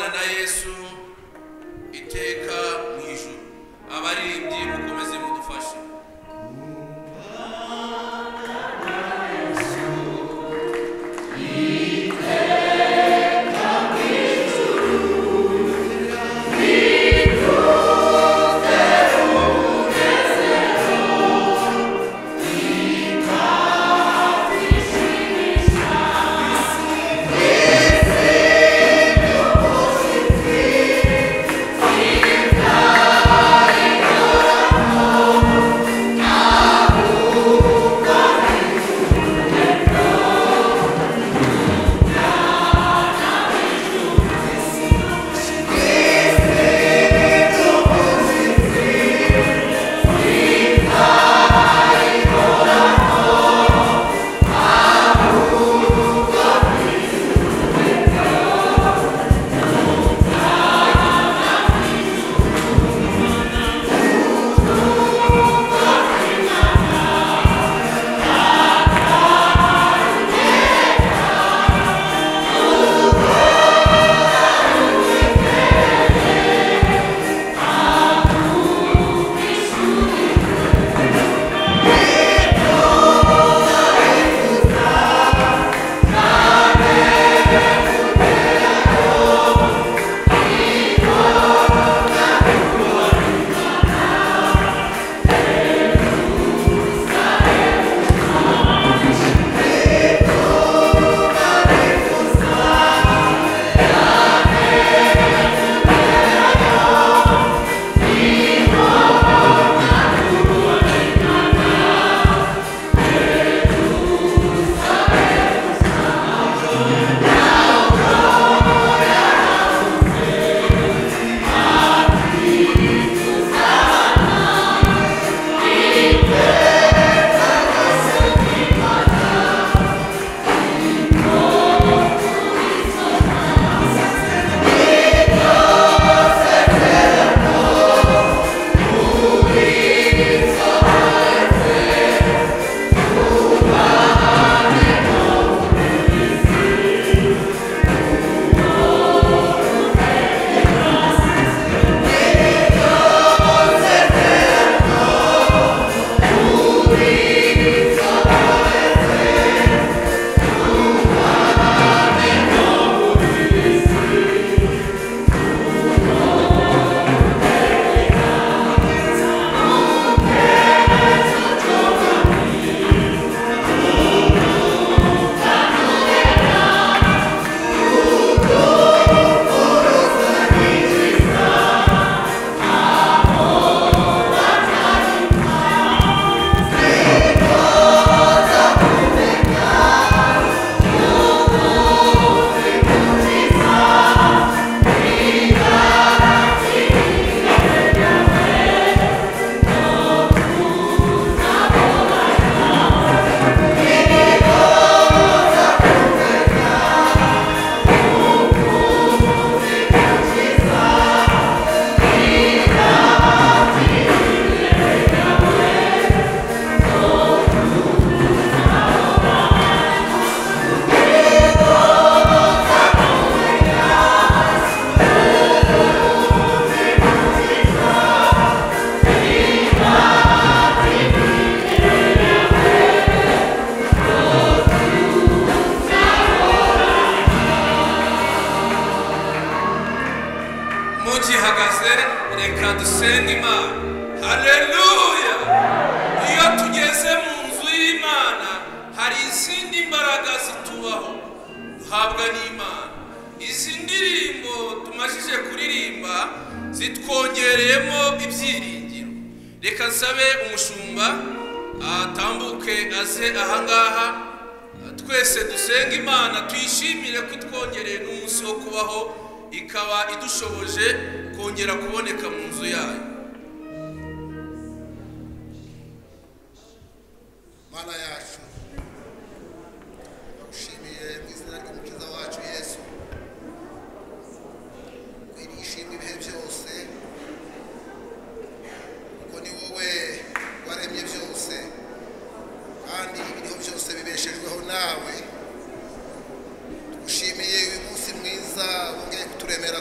kubana na Yesu iteka mu ijuru. Abaririmbyi mukomeze mudufashe. Ushimiye uyu munsi mwiza wongeye kuturemera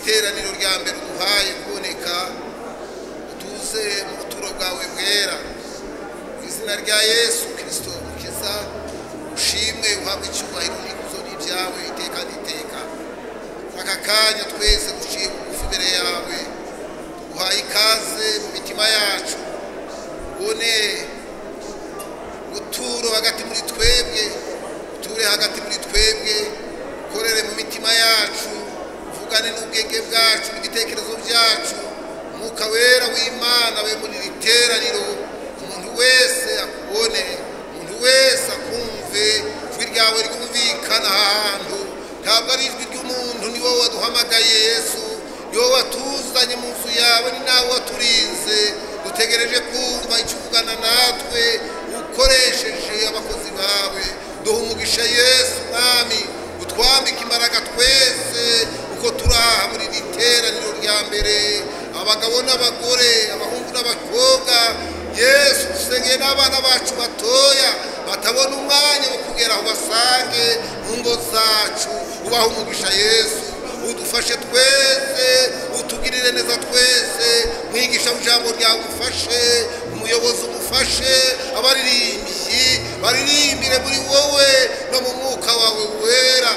iteraniro rya mbere uduhaye kuboneka utuze mu buturo bwawe bwera mu izina rya Yesu Kristo mukiza ushimwe uhabwe icyubahiro n'ikuzo n'ibyawe iteka n'iteka aka kanya twese duciye bugufi imbere yawe uhaye ikaze mu mitima yacu ubone uturo hagati muri twebwe uture hagati muri twebwe ukorere mu mitima yacu uvugane n'ubwenge bwacu n'ibitekerezo byacu umwuka wera w'Imana we muri iteraniro umuntu wese akubone umuntu wese akumve ijwi ryawe ryumvikana ahantu ntabwo ari ijwi ry'umuntu ni wowe waduhamagaye Yesu ni wowe watuzanye mu nzu yawe ni nawe waturinze dutegereje kumva icyo uvugana natwe ukoresheje abakozi bawe duha umugisha Yesu mwami utwambike imbaraga twese uko turaha muri iri teraniro rya mbere abagabo n'abagore abahungu n'abakobwa Yesu dusengeye n'abana bacu batoya batabona umwanya wo kugera aho basange mu ngo zacu ubaha umugisha Yesu udufashe twese utugirire neza twese mwigisha ijambo ryawe ufashe umuyobozi umufashe abaririmbyi baririmbire muri wowe no mu mwuka wawe wera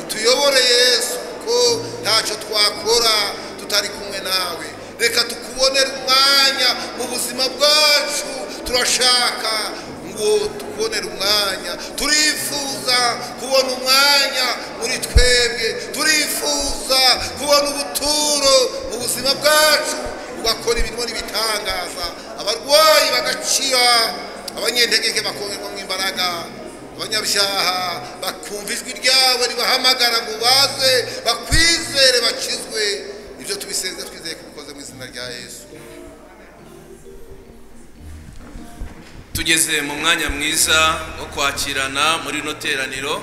utuyobore Yesu ko ntacyo twakora tutari kumwe nawe reka tukubonere umwanya mu buzima bwacu turashaka ngo tukubonere umwanya turifuza kubona umwanya muri twebwe turifuza kubona ubuturo mu buzima bwacu ugakora ibintu n'ibitangaza abarwayi bagakira abanyentegeke bakongerwa mu imbaraga abanyabyaha bakumva ijwi ryawe ribahamagara ngo baze bakwizere bakizwe ibyo tubisenze twizeye kubikoze mu izina rya Yesu. Tugeze mu mwanya mwiza wo kwakirana muri no teraniro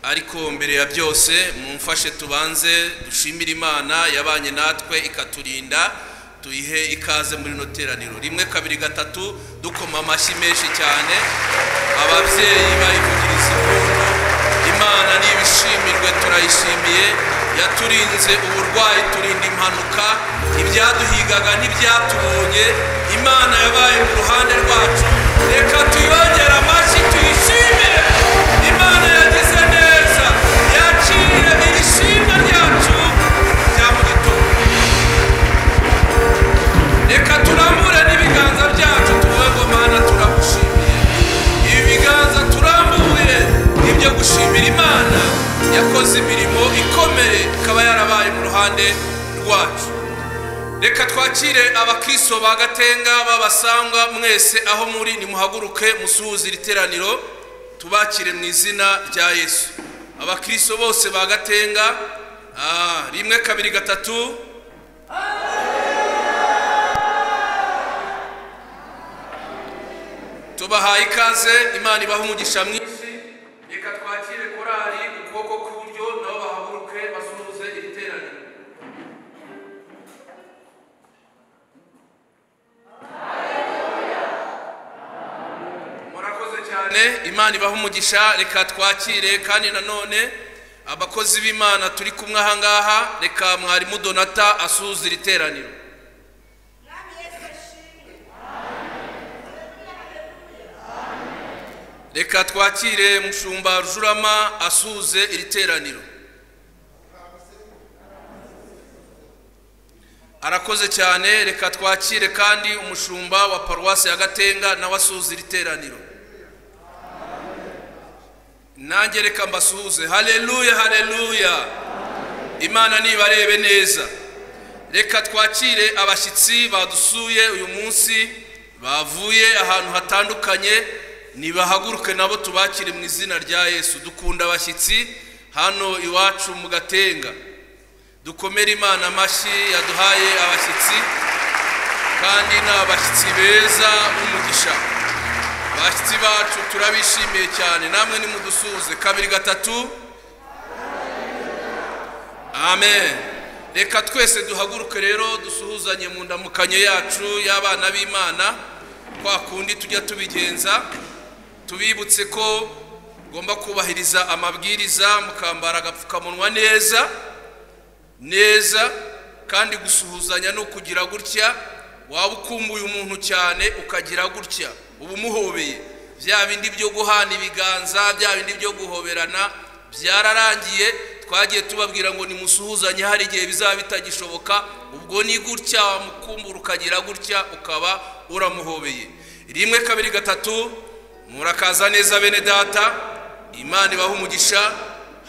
ariko mbere ya byose mumfashe tubanze dushimira Imana yabanye natwe ikaturinda tuyihe ikaze muri no teraniro rimwe kabiri gatatu dukoma amashyi menshi cyane ababyeyi bayivugiriza impundu Imana nibishimirwe turayishimiye yaturinze uburwayi turinda impanuka ibyaduhigaga ntibyatubonye Imana yabaye mu ruhande rwacu reka tuyongere amashyi tuyishimire Imana yagize neza yakire irishimwe ryacu rya mu gitondo reka turambure n'ibiganza byacu tuvuge ngo Mana turagushimiye ibi biganza turambuye nibyo gushimira Imana yakoze imirimo ikomeye ikaba yarabaye mu ruhande rwacu reka twakire abakristo bagatenga babasanga mwese aho muri nimuhaguruke musuhuze iriteraniro tubakire mu izina rya Yesu abakristo bose bagatenga rimwe kabiri gatatu tubahaye ikaze Imana ibaha umugisha mwinshi reka twakire korali ukuboko kw'iburyo nabo bahaguruke basuhuze iriteraniro Imana ibaha umugisha reka twakire kandi nanone abakozi b'Imana turi kumwe aha ngaha reka mwarimu Donata asuhuza iriteraniro reka twakire mushumba Rujurama asuhuze iriteraniro arakoze cyane reka twakire kandi umushumba wa paruwasi ya Gatenga nawe asuhuza iriteraniro nanjye reka mbasuhuze haleluya haleluya Imana nibarebe neza reka twakire abashyitsi badusuye uyu munsi bavuye ahantu hatandukanye nibahaguruke nabo tubakire mu izina rya Yesu dukunda abashyitsi hano iwacu mu Gatenga dukomere Imana amashyi yaduhaye abashyitsi kandi n'abashyitsi beza umugisha abashyitsi bacu turabishimiye cyane namwe nimudusuhuze kabiri gatatu amen reka twese duhaguruke rero dusuhuzanye mu ndamukanyo yacu y'abana b'Imana kwa kundi tujya tubigenza tubibutse ko ugomba kubahiriza amabwiriza mukambara agapfukamunwa neza kandi gusuhuzanya no kugira gutya waba ukumbuye umuntu cyane ukagira gutya ubu muhobeye bya bindi byo guhana ibiganza bya bindi byo guhoberana byararangiye twagiye tubabwira ngo nimusuhuzanye hari igihe bizaba bitagishoboka ubwo ni gutya wamukumbura ukagira gutya ukaba uramuhobeye rimwe kabiri gatatu murakaza neza bene data Imana ibaha umugisha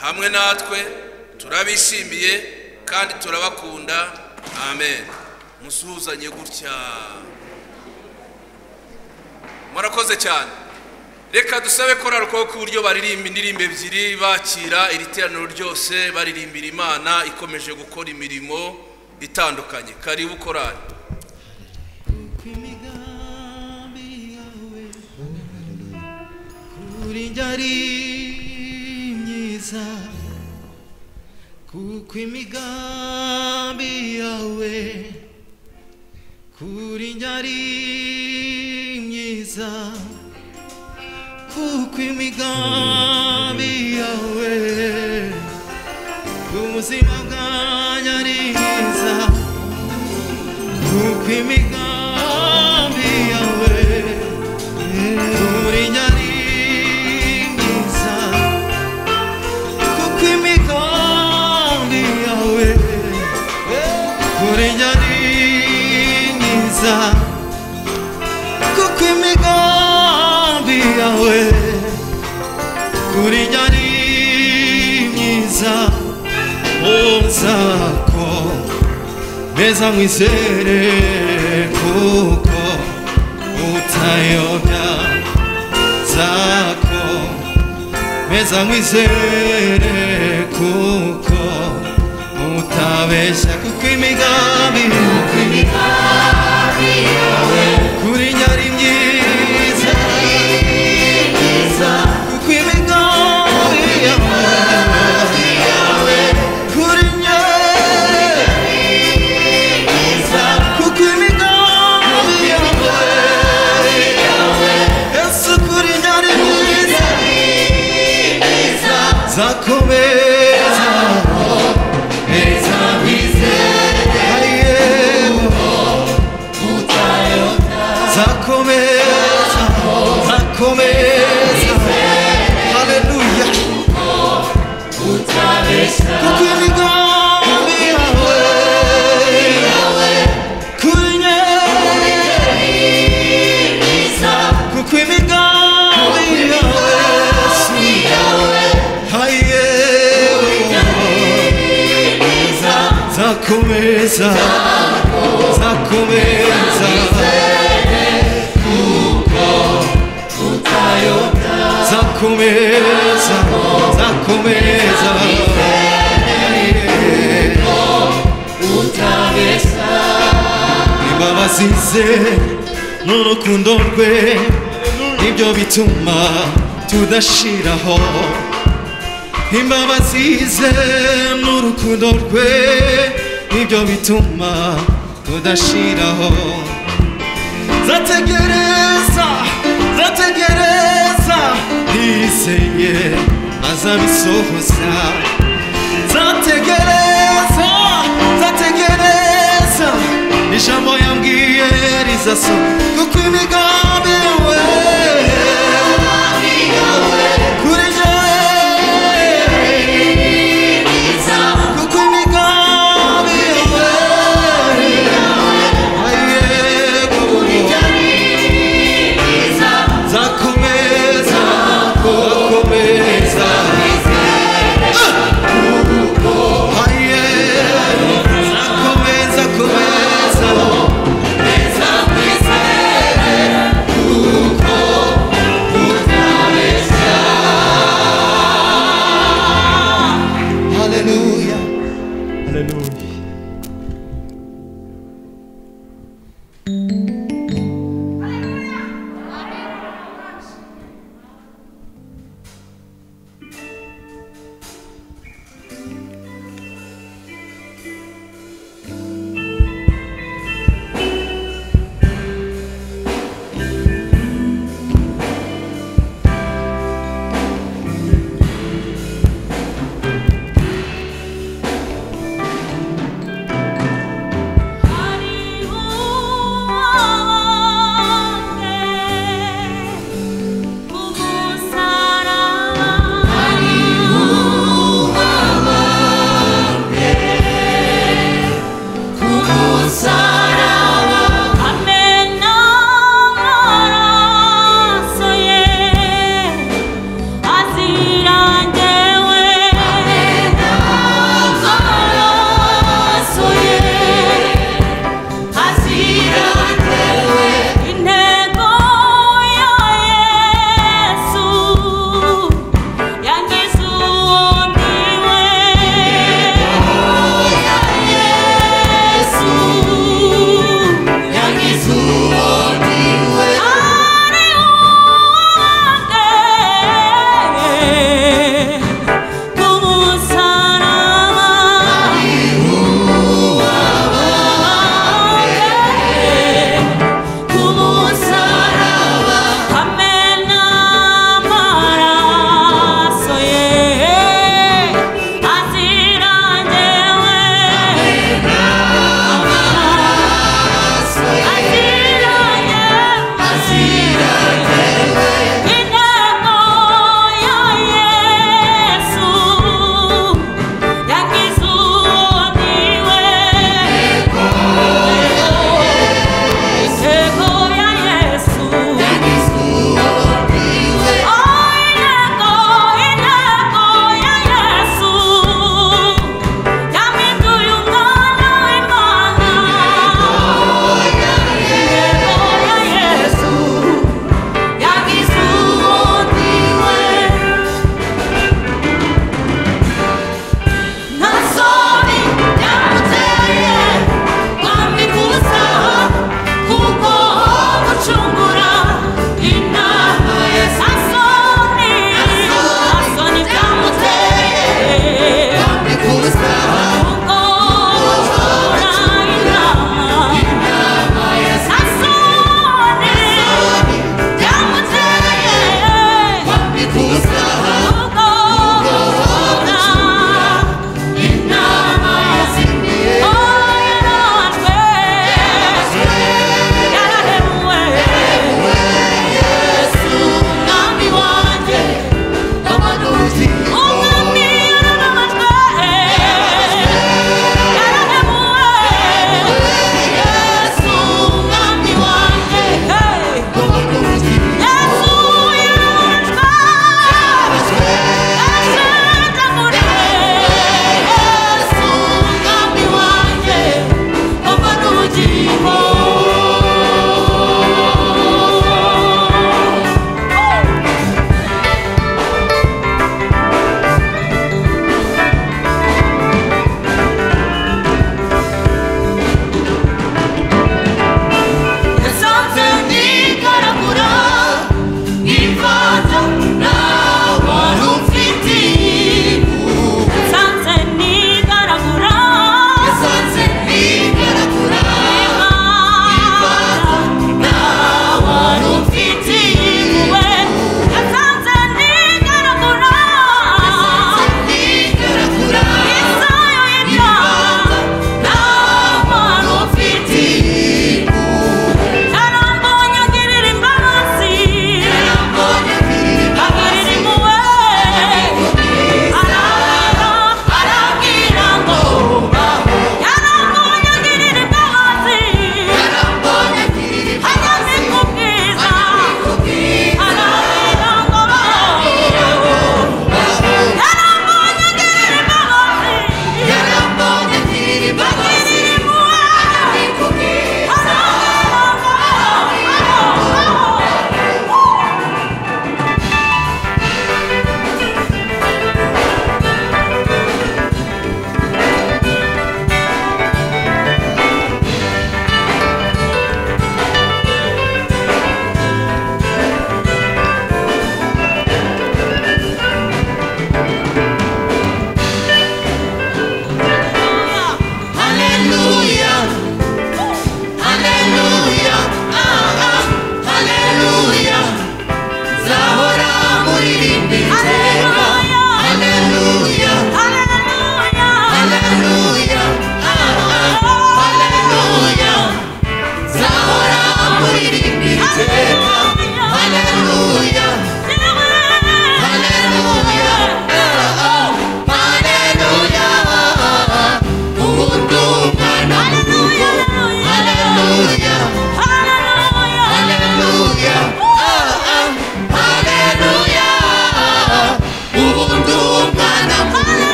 hamwe natwe turabishimiye kandi turabakunda amen musuhuzanye gutya murakoze cyane reka dusabe korali ko ku buryo baririmba indirimbo ebyiri bakira iri teraniro ryose baririmbira Imana ikomeje gukora imirimo itandukanye karibu korali kuko imigambi yawe kuri njye ari myiza kuko imigambi yawe ku buzima bwanjye ari myiza kuko imigambi yawe kuri njye ari myiza kuko imigambi yawe kuri njye ari myiza kuko imigambi yawe kuri njye ari myiza uzako meza mwizere kuko utayobya zako meza mwizere kuko utabeshya kuko imigambi yawe kuri njye ari myiza kuko imigambi yawe kuri njye kuko imigambi yawe Yesu kuri njye ari myiza zakomeza zakomeza haleluya kuko imigambi yawe kuri njye kuko imigambi yawe zakomeza zakomeza imbabazi ze n'urukundo rwe nibyo bituma tudashiraho imbabazi ze n'urukundo rwe nibyo bituma tudashiraho zategereza nizeye azabisohoza zategereza ijambo yambwiye rizaso kuko imigambi yawe kuri njye kuko imigambi yawe zakomeza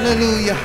Hallelujah.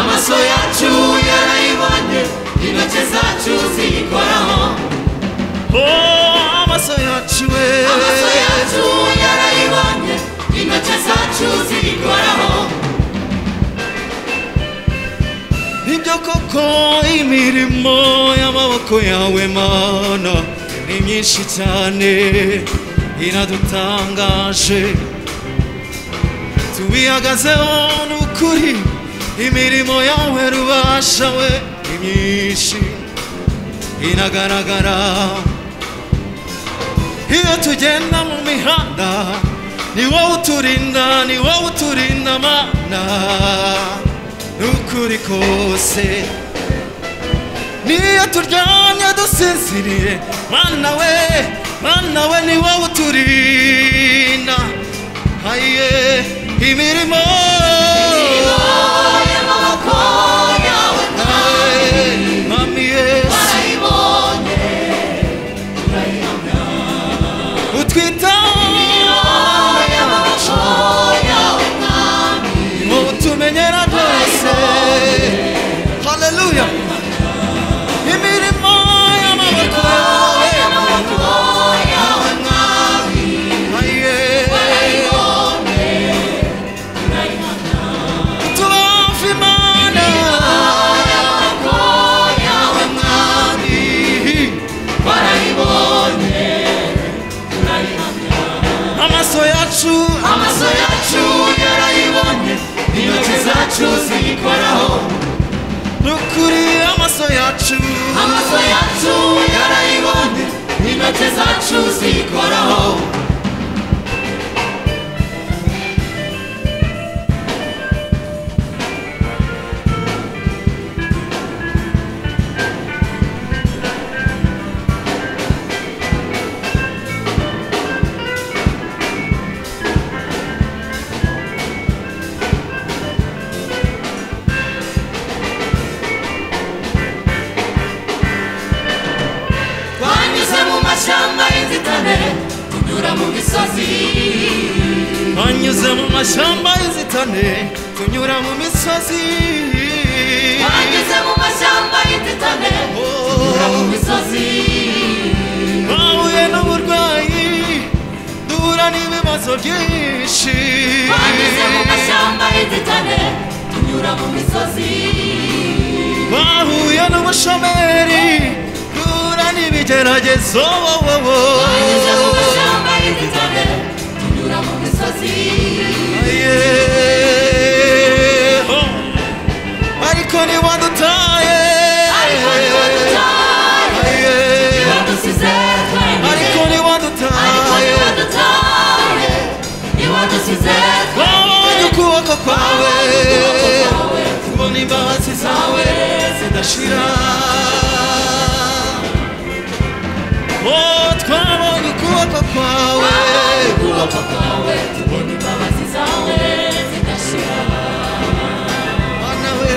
Amaso yacu yarayibonye, intoki zacu ziyikoraho. Amaso yacu yarayibonye, intoki zacu ziyikoraho. Ibyo koko imirimo y'amaboko yawe Mana ni myinshi cyane iradutangaje, tubihagazeho n'ukuri. Imirimo yawe rubasha we ni myinshi inagaragara. Iyo tugenda mu mihanda ni wowe uturinda, ni wowe uturinda Mana, n'ukuri kose. Niyo turyamye dusinziriye Mana we ni wowe uturinda. Haye imirimo y'amaboko yawe Mwami Yesu, warayibonye, urayihamya. utwitaho y'amaboko yawe Mwami, wowe utumenyera byose. Haleluya. Imirimo y'amaboko yawe Mwami, Haye warayibonye, urayihamya. tubafi Mana y'amaboko yawe Mwami, warayibonye, urayihamya. amaso yacu yarayibonye, intoki zacu ziyikoraho. n'ukuri. Amaso yacu yarayibonye, intoki zacu ziyikoraho. Twanyuze mu mashyamba y'inzitane, tunyura mu misozi. Twanyuze mu mashyamba y'inzitane, tunyura mu misozi. Twanyuze mu mashyamba y'inzitane, tunyura mu misozi. Twahuye n'uburwayi, duhura n'ibibazo byinshi. Twanyuze mu mashyamba y'inzitane, tunyura mu misozi. Twahuye n'ubushomeri, duhura n'ibigeragezo. Twanyuze mu mashyamba y'inzitane, tunyura mu misozi. Ariko ntiwadutaye, ntiwadusize twenyine. ariko ntiwadutaye. ntiwadusize Twabonye ukuboko kwawe, tubona imbabazi zawe zidashira. Twabonye ukuboko kwawe, tubona imbabazi zawe zidashira. Mana we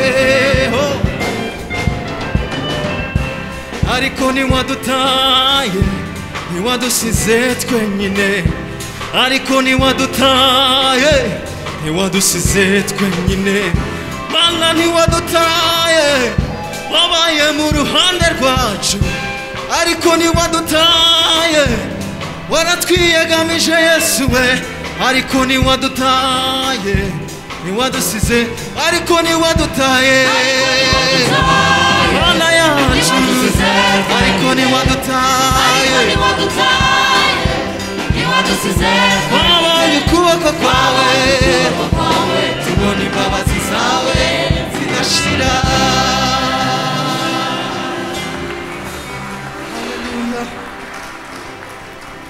ariko ntiwadutaye ntiwadusize twenyine ariko ntiwadutaye ntiwadusize twenyine Mana ntiwadutaye wabaye mu ruhande rwacu ariko ntiwadutaye waratwiyegamije Yesu we ariko ntiwadutaye ntiwadusize ariko ntiwadutaye Mana yacu ariko ntiwadutaye wabaye ukuboko kwawe tubona imbabazi zawe zidashira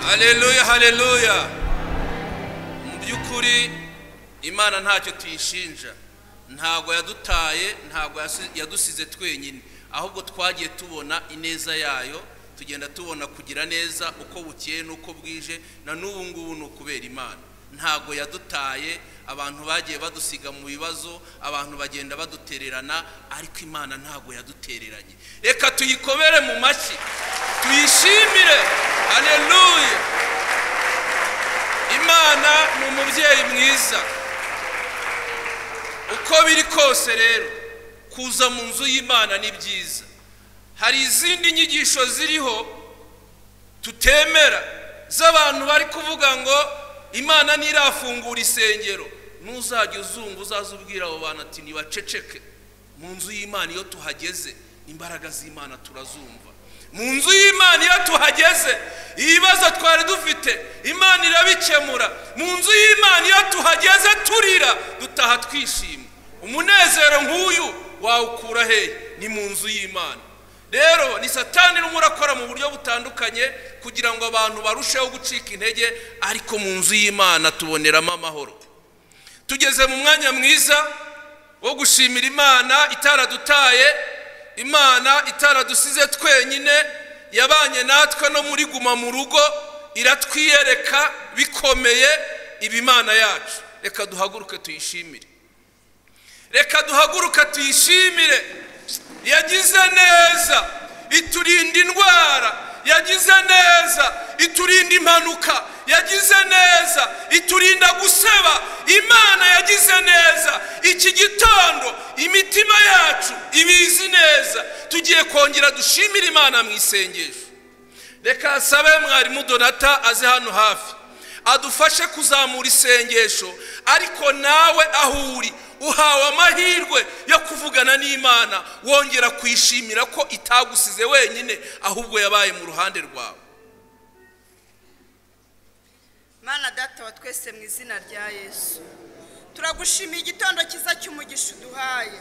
Haleluya haleluya mu byukuri Imana ntacyo tuyishinja ntago yadutaye ntago yadusize twenyine ahubwo twagiye tubona ineza yayo tugenda tubona kugira neza uko bukeye nuko bwije na n'ubu ngubu no kubera Imana ntago yadutaye abantu bagiye badusiga mu bibazo abantu bagenda badutererana ariko Imana ntago yadutereranye reka tuyikobere mu mashyi tuyishimire haleluya Imana ni umubyeyi mwiza uko biri kose rero kuza mu nzu y'Imana ni byiza hari izindi nyigisho ziriho tutemera z'abantu bari kuvuga ngo Imana nirafungura isengero nuzajya uzumva uzazubwira abo bantu ati nibaceceke mu nzu y'Imana iyo tuhageze imbaraga z'Imana turazumva mu nzu y'Imana iyo tuhageze ibibazo twari dufite Imana irabikemura mu nzu y'Imana iyo tuhageze turira dutaha twishimye umunezero nk'uyu wawukura he ni mu nzu y'Imana rero ni Satani n'umurakora mu buryo butandukanye kugira ngo abantu barusheho gucika intege ariko mu nzu y'Imana tuboneramo amahoro tugeze mu mwanya mwiza wo gushimira Imana itaradutaye Imana itaradusize twenyine yabanye natwe no muri guma mu rugo iratwiyereka bikomeye ibimana yacu reka duhaguruke tuyishimire reka duhaguruke tuyishimire yagize neza iturinda indwara yagize neza iturinda impanuka yagize neza iturinda guseba Imana yagize neza iki gitondo imitima yacu ibizi neza tugiye kongera dushimira Imana mu isengesho reka sabe mwarimu Donata aze hano hafi adufashe kuzamura isengesho ariko nawe ahuri uhawe amahirwe yo kuvugana n'Imana wongera kwishimira ko itagusize wenyine ahubwo yabaye mu ruhande rwawe Mana data wa twese mu izina rya Yesu turagushimiye igitondo kiza cy'umugisha duhaye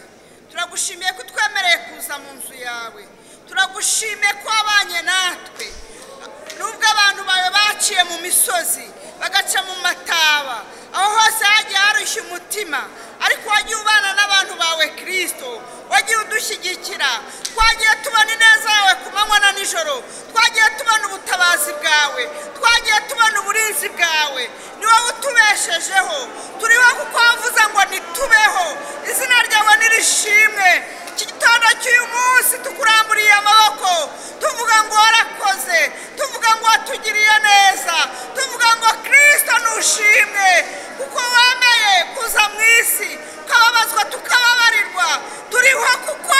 turagushimiye ko twemereye kuza mu nzu yawe turagushimiye ko wabanye natwe nubwo abantu bawe baciye mu misozi bagaca mu mataba aho hose hagiye harushya umutima ariko wagiye ubana n'abantu bawe Kristo wagiye udushyigikira twagiye tubona ineza yawe ku manywa na nijoro twagiye tubona ubutabazi bwawe twagiye tubona uburinzi bwawe ni wowe utubeshejeho turiho kuko wavuze ngo nitubeho izina ryawe nirishimwe iki gitondo cy'uyu munsi tukuramburiye amaboko tuvuga ngo warakoze tuvuga ngo watugiriye neza tuvuga ngo Kristo nushimwe kuko wemeye kuza mu isi ukababazwa tukababarirwa turiho kuko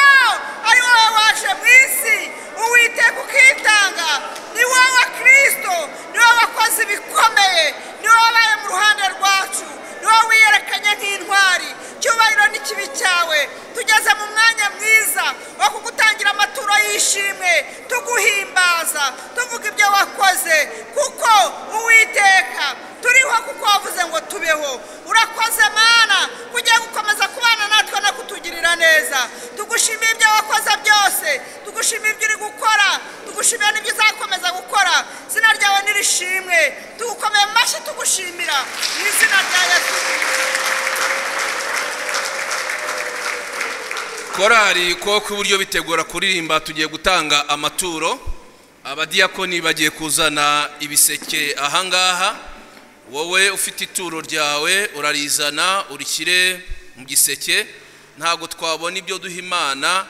ari wowe waje mu isi Uwiteka ukitanga ni wowe Kristo ni wowe wakoze ibikomeye ni wowe wabaye mu ruhande rwacu ni wowe wiyerekanye nk'intwari cyubahiro n'ikibi cyawe tugeze mu mwanya mwiza wo kugutangira amaturo y'ishimwe tuguhimbaza tuvuga ibyo wakoze kuko Uwiteka turiho kuko wavuze ngo tubeho urakoze Mana kugiye gukomeza kubana natwe no kutugirira neza tugushimiye ibyo wakoze byose tugushimiye ibyo uri gukora tugushimiye n'ibyo uzakomeza gukora izina ryawe nirishimwe tugukomeye mu mashyi tugushimira mu izina rya Yesu korari ko kuburyo bitegura kuririmba tugiye gutanga amaturo abadiyakoni bagiye kuzana ibiseke ahangaha wowe ufite ituro ryawe urarizana urishyire mu giseke ntago twabona ibyo duha Imana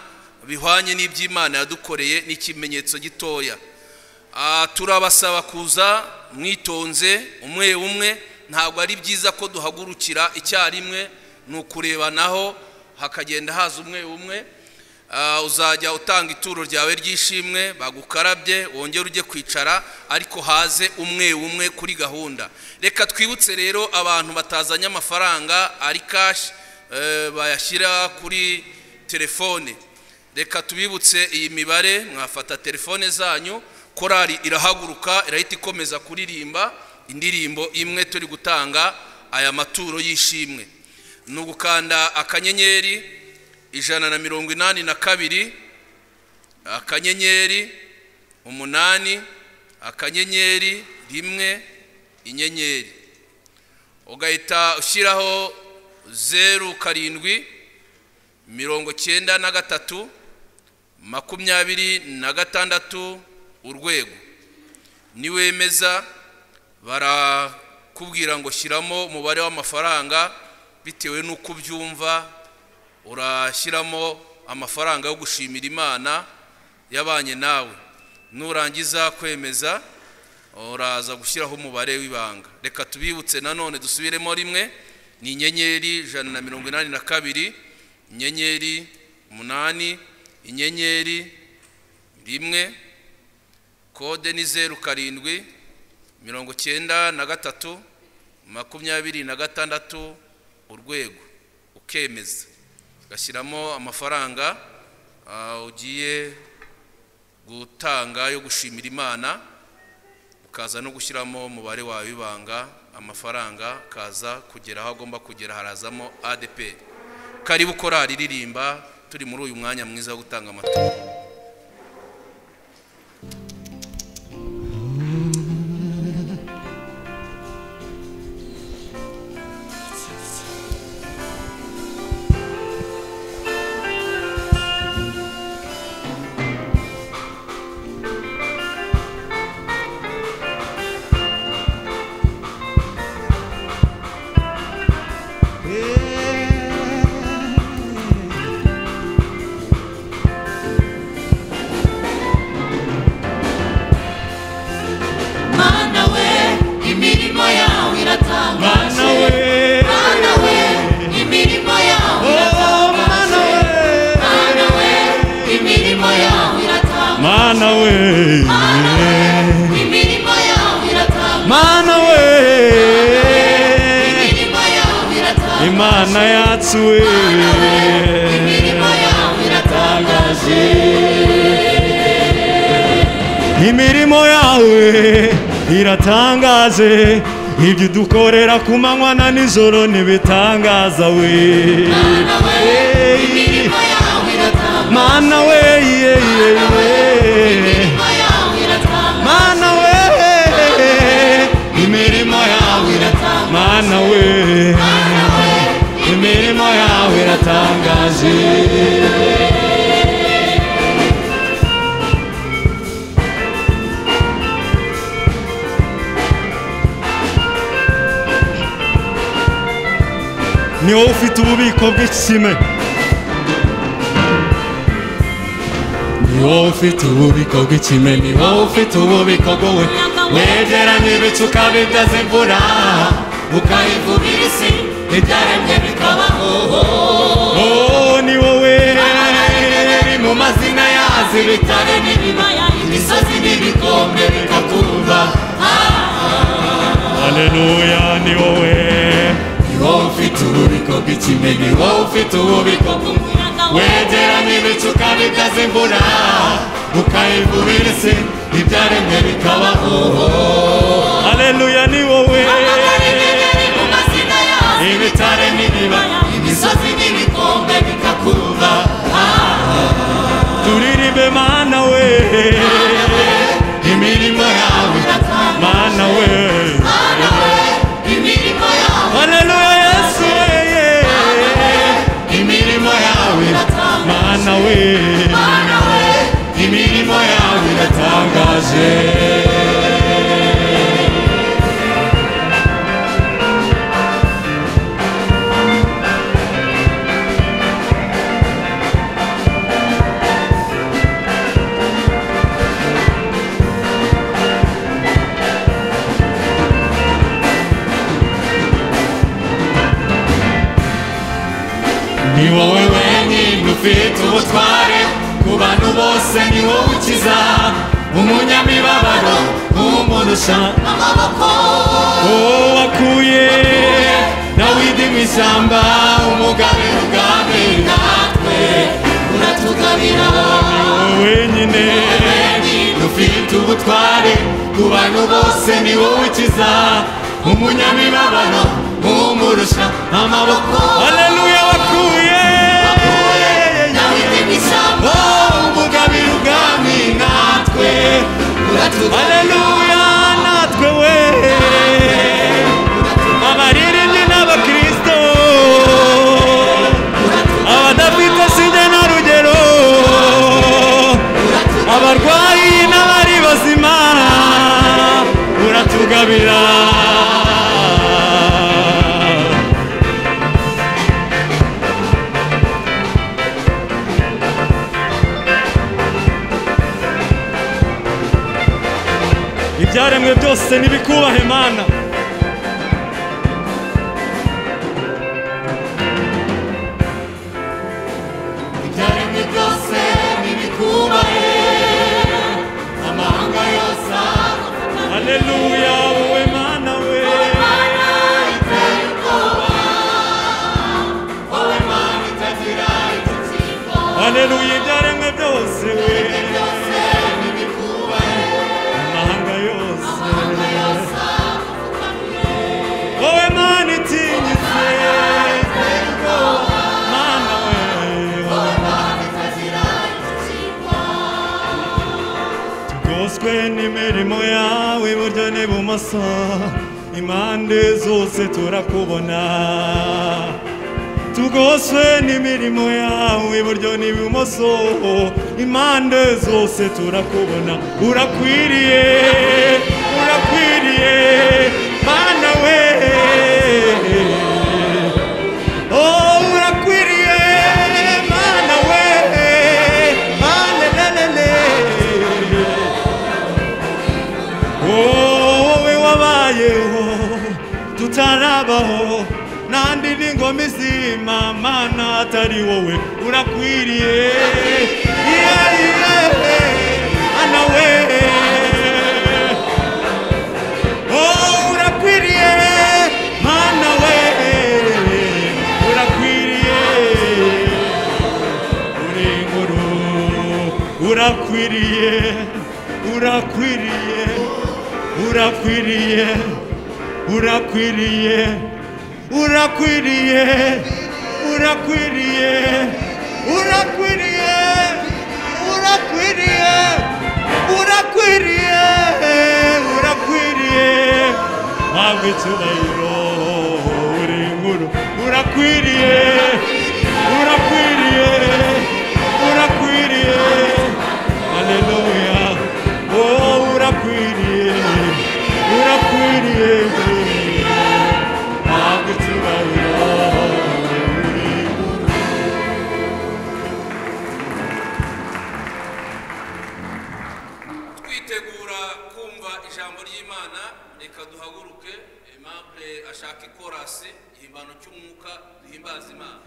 bihwanye n'iby'Imana yadukoreye n'ikimenyetso gitoya. Turabasaba kuza mwitonze umwe umwe, ntabwo ari byiza ko duhagurukira icyarimwe, nukurebanaho hakagenda haza umwe umwe. Uzajya utanga ituro ryawe ry'ishimwe, bagukarabye wongere ujye kwicara, ariko haze umwe umwe kuri gahunda. Reka twibutse rero abantu batazanye amafaranga ari cash bayashyira kuri telefone. Reka tubibutse iyi mibare, mwafata telefone zanyu, korari irahaguruka irahita ikomeza kuririmba indirimbo imwe turi gutanga aya maturo y'ishimwe. Nugukanda akanyenyeri 182 akanyenyeri 8 akanyenyeri 1 inyenyeri, ugahita ushyiraho 07 93 26 urwego. Niwemeza barakubwira ngo shyiramo umubare w'amafaranga bitewe n'uko byumva, urashyiramo amafaranga yo gushimira Imana yabanye nawe. Nurangiza kwemeza uraza gushyiraho umubare w'ibanga. Reka tubibutse nanone dusubiremo rimwe, ni inyenyeri 182 inyenyeri 8 inyenyeri 1, kode ni 07 93 26 urwego, ukemeza gashyiramo amafaranga ugiye gutanga yo gushimira Imana, ukaza no gushyiramo umubare wawe w'ibanga, amafaranga kaza kugera aho agomba kugera, harazamo ADP. Karibu korari ririmba, turi muri uyu mwanya mwiza wo gutanga amaturo. Imana yacu imirimo yawe iratangaje, imirimo yawe iratangaje, ibyo dukorera ku manywa na nijoro ntibitangaza we. Mana we, Mana we, imirimo yawe iratangaje, Mana we, imirimo yawe iratangaje. Ni wowe ufite ububiko bw'ikime, ni wowe ufite ububiko bw'ikime, ni wowe ufite ububiko bwowe, wegeranya ibicu ukabibyaza imvura, ukayivubira isi ibyaremwe bikabaho. Ni wowe mu mazina yazo, ibitare n'ibibaya, imisozi n'ibikombe bikakumva. Haleluya, ni wowe, ni wowe ufite ububiko bw'ikime, ni wowe ufite ububiko bw'umuyaga, wegeranya ibicu ukabibyaza imvura, ukayivubira isi ibyaremwe bikabaho. Haleluya, ni wowe, ibitare n'ibibaya, imisozi n'ibikombe bikakumva. Turirimbe Mana we, imirimo yawe, Mana we, imirimo yawe. Haleluya, Yesu we, imirimo yawe, Mana we, imirimo yawe iratangaje. ni wowe wenyine ufite ubutware ku bantu bose ni wowe ukiza umunyamibabaro umurusha amaboko wakuye Dawidi mu ishyamba umugabe ubwami natwe uratugabira wenyine ufite ubutware ku bantu bose ni wowe ukiza umunyamibabaro umurusha amaboko haleluya wakuye Dawidi mu ishyamba umugabe ubwami natwe uratugabira haleluya natwe we abaririmbyi n'abakristo abadafite sinjye na rugero abarwayi n'abari bazima uratugabira ibyaremwe byose nibikubahe Mana ibyaremwe byose nibikubahe amahanga yose haleluya wowe Mana we Mana iteye ubwoba wowe Mana itagira igikingo haleluya ibyaremwe byose we byose nibikubahe amahanga yose amahanga yose wowe Mana itinyitse iteye ubwoba Mana we wowe Mana itagira igikingo tugoswe n'imirimo yawe iburyo n'ibumoso impande zose turakubona tugoswe n'imirimo yawe iburyo n'ibumoso impande zose turakubona urakwiriye urakwiriye Mana we oh urakwiriye Mana we alelelele wowe wabayeho tutarabaho nandi n'ingoma izima Mana atari wowe urakwiriye Mana we oh urakwiriye Mana we urakwiriye uri inkuru urakwiriye urakwiriye urakwiriye urakwiriye urakwiriye urakwiriye urakwiriye urakwiriye urakwiriye urakwiriye ntabwo icyubahiro uri inkuru urakwiriye urakwiriye urakwiriye haleluya oh urakwiriye urakwiriye ntabwo icyubahiro uri inkuru twitegura kumva ijambo ry'Imana reka duhaguruke Aimable ashaka ikorasi ihimbano cy'umwuka duhimbaza Imana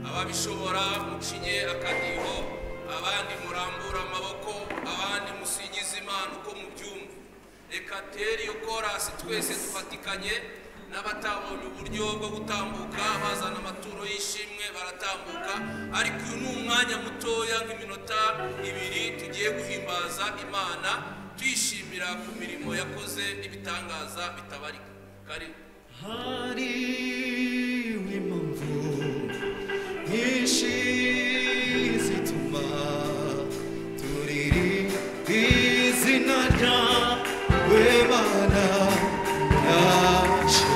ababishobora mucinye akadiho abandi murambura amaboko abandi musingiza Imana uko mubyumva reka tere iyo korasi twese dufatikanye n'abatabonye uburyo bwo gutambuka bazana amaturo y'ishimwe baratambuka ariko uyu ni umwanya mutoya nk'iminota 2 tugiye guhimbaza Imana tuyishimira ku mirimo yakoze ibitangaza bitabarika karibu hari impamvu nyinshi zituma turirimba izina ryawe Mana yacu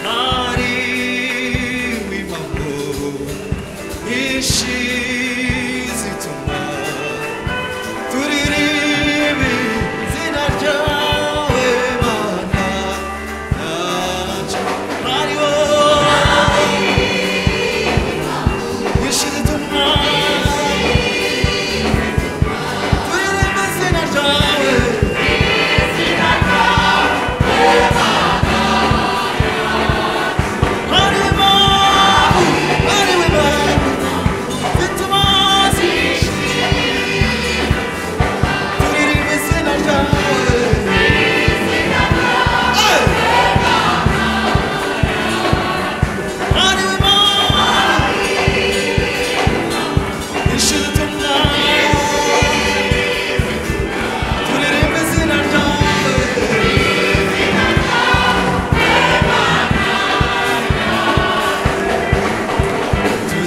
hari impamvu nyinshi zituma turirimba izina ryawe Mana yacu hariho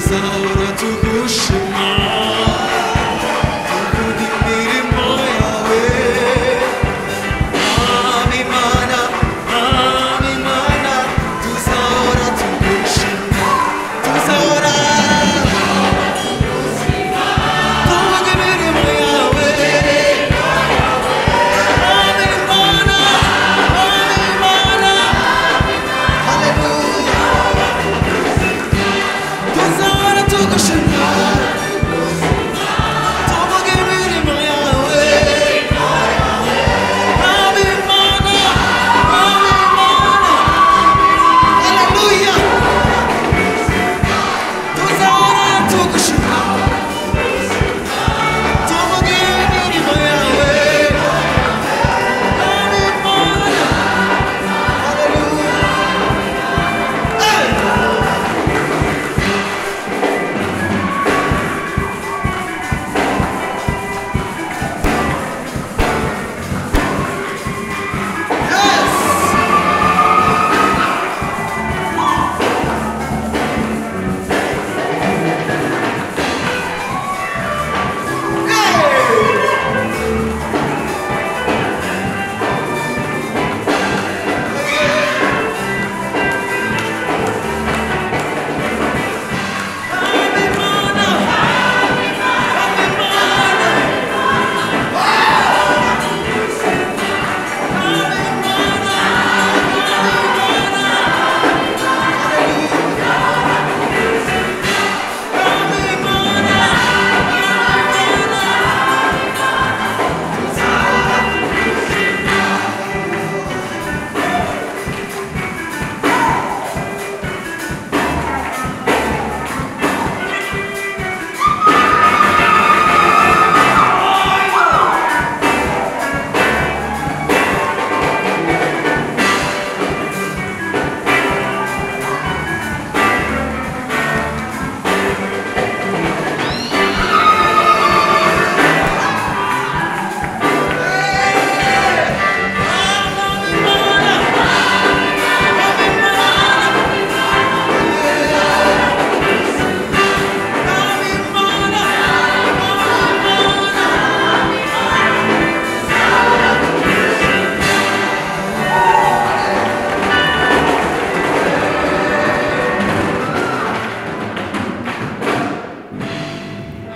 tuzahora tugushima tuvuga imirimo yawe Mwami Mana tuzahora tugushima tuzahora tuvuga imirimo yawe Mwami Mana tuzahora tugushima tuvuga imirimo yawe Mwami Mana haleluya tuzahora tugushima tuvuga imirimo yawe Mwami Mana haleluya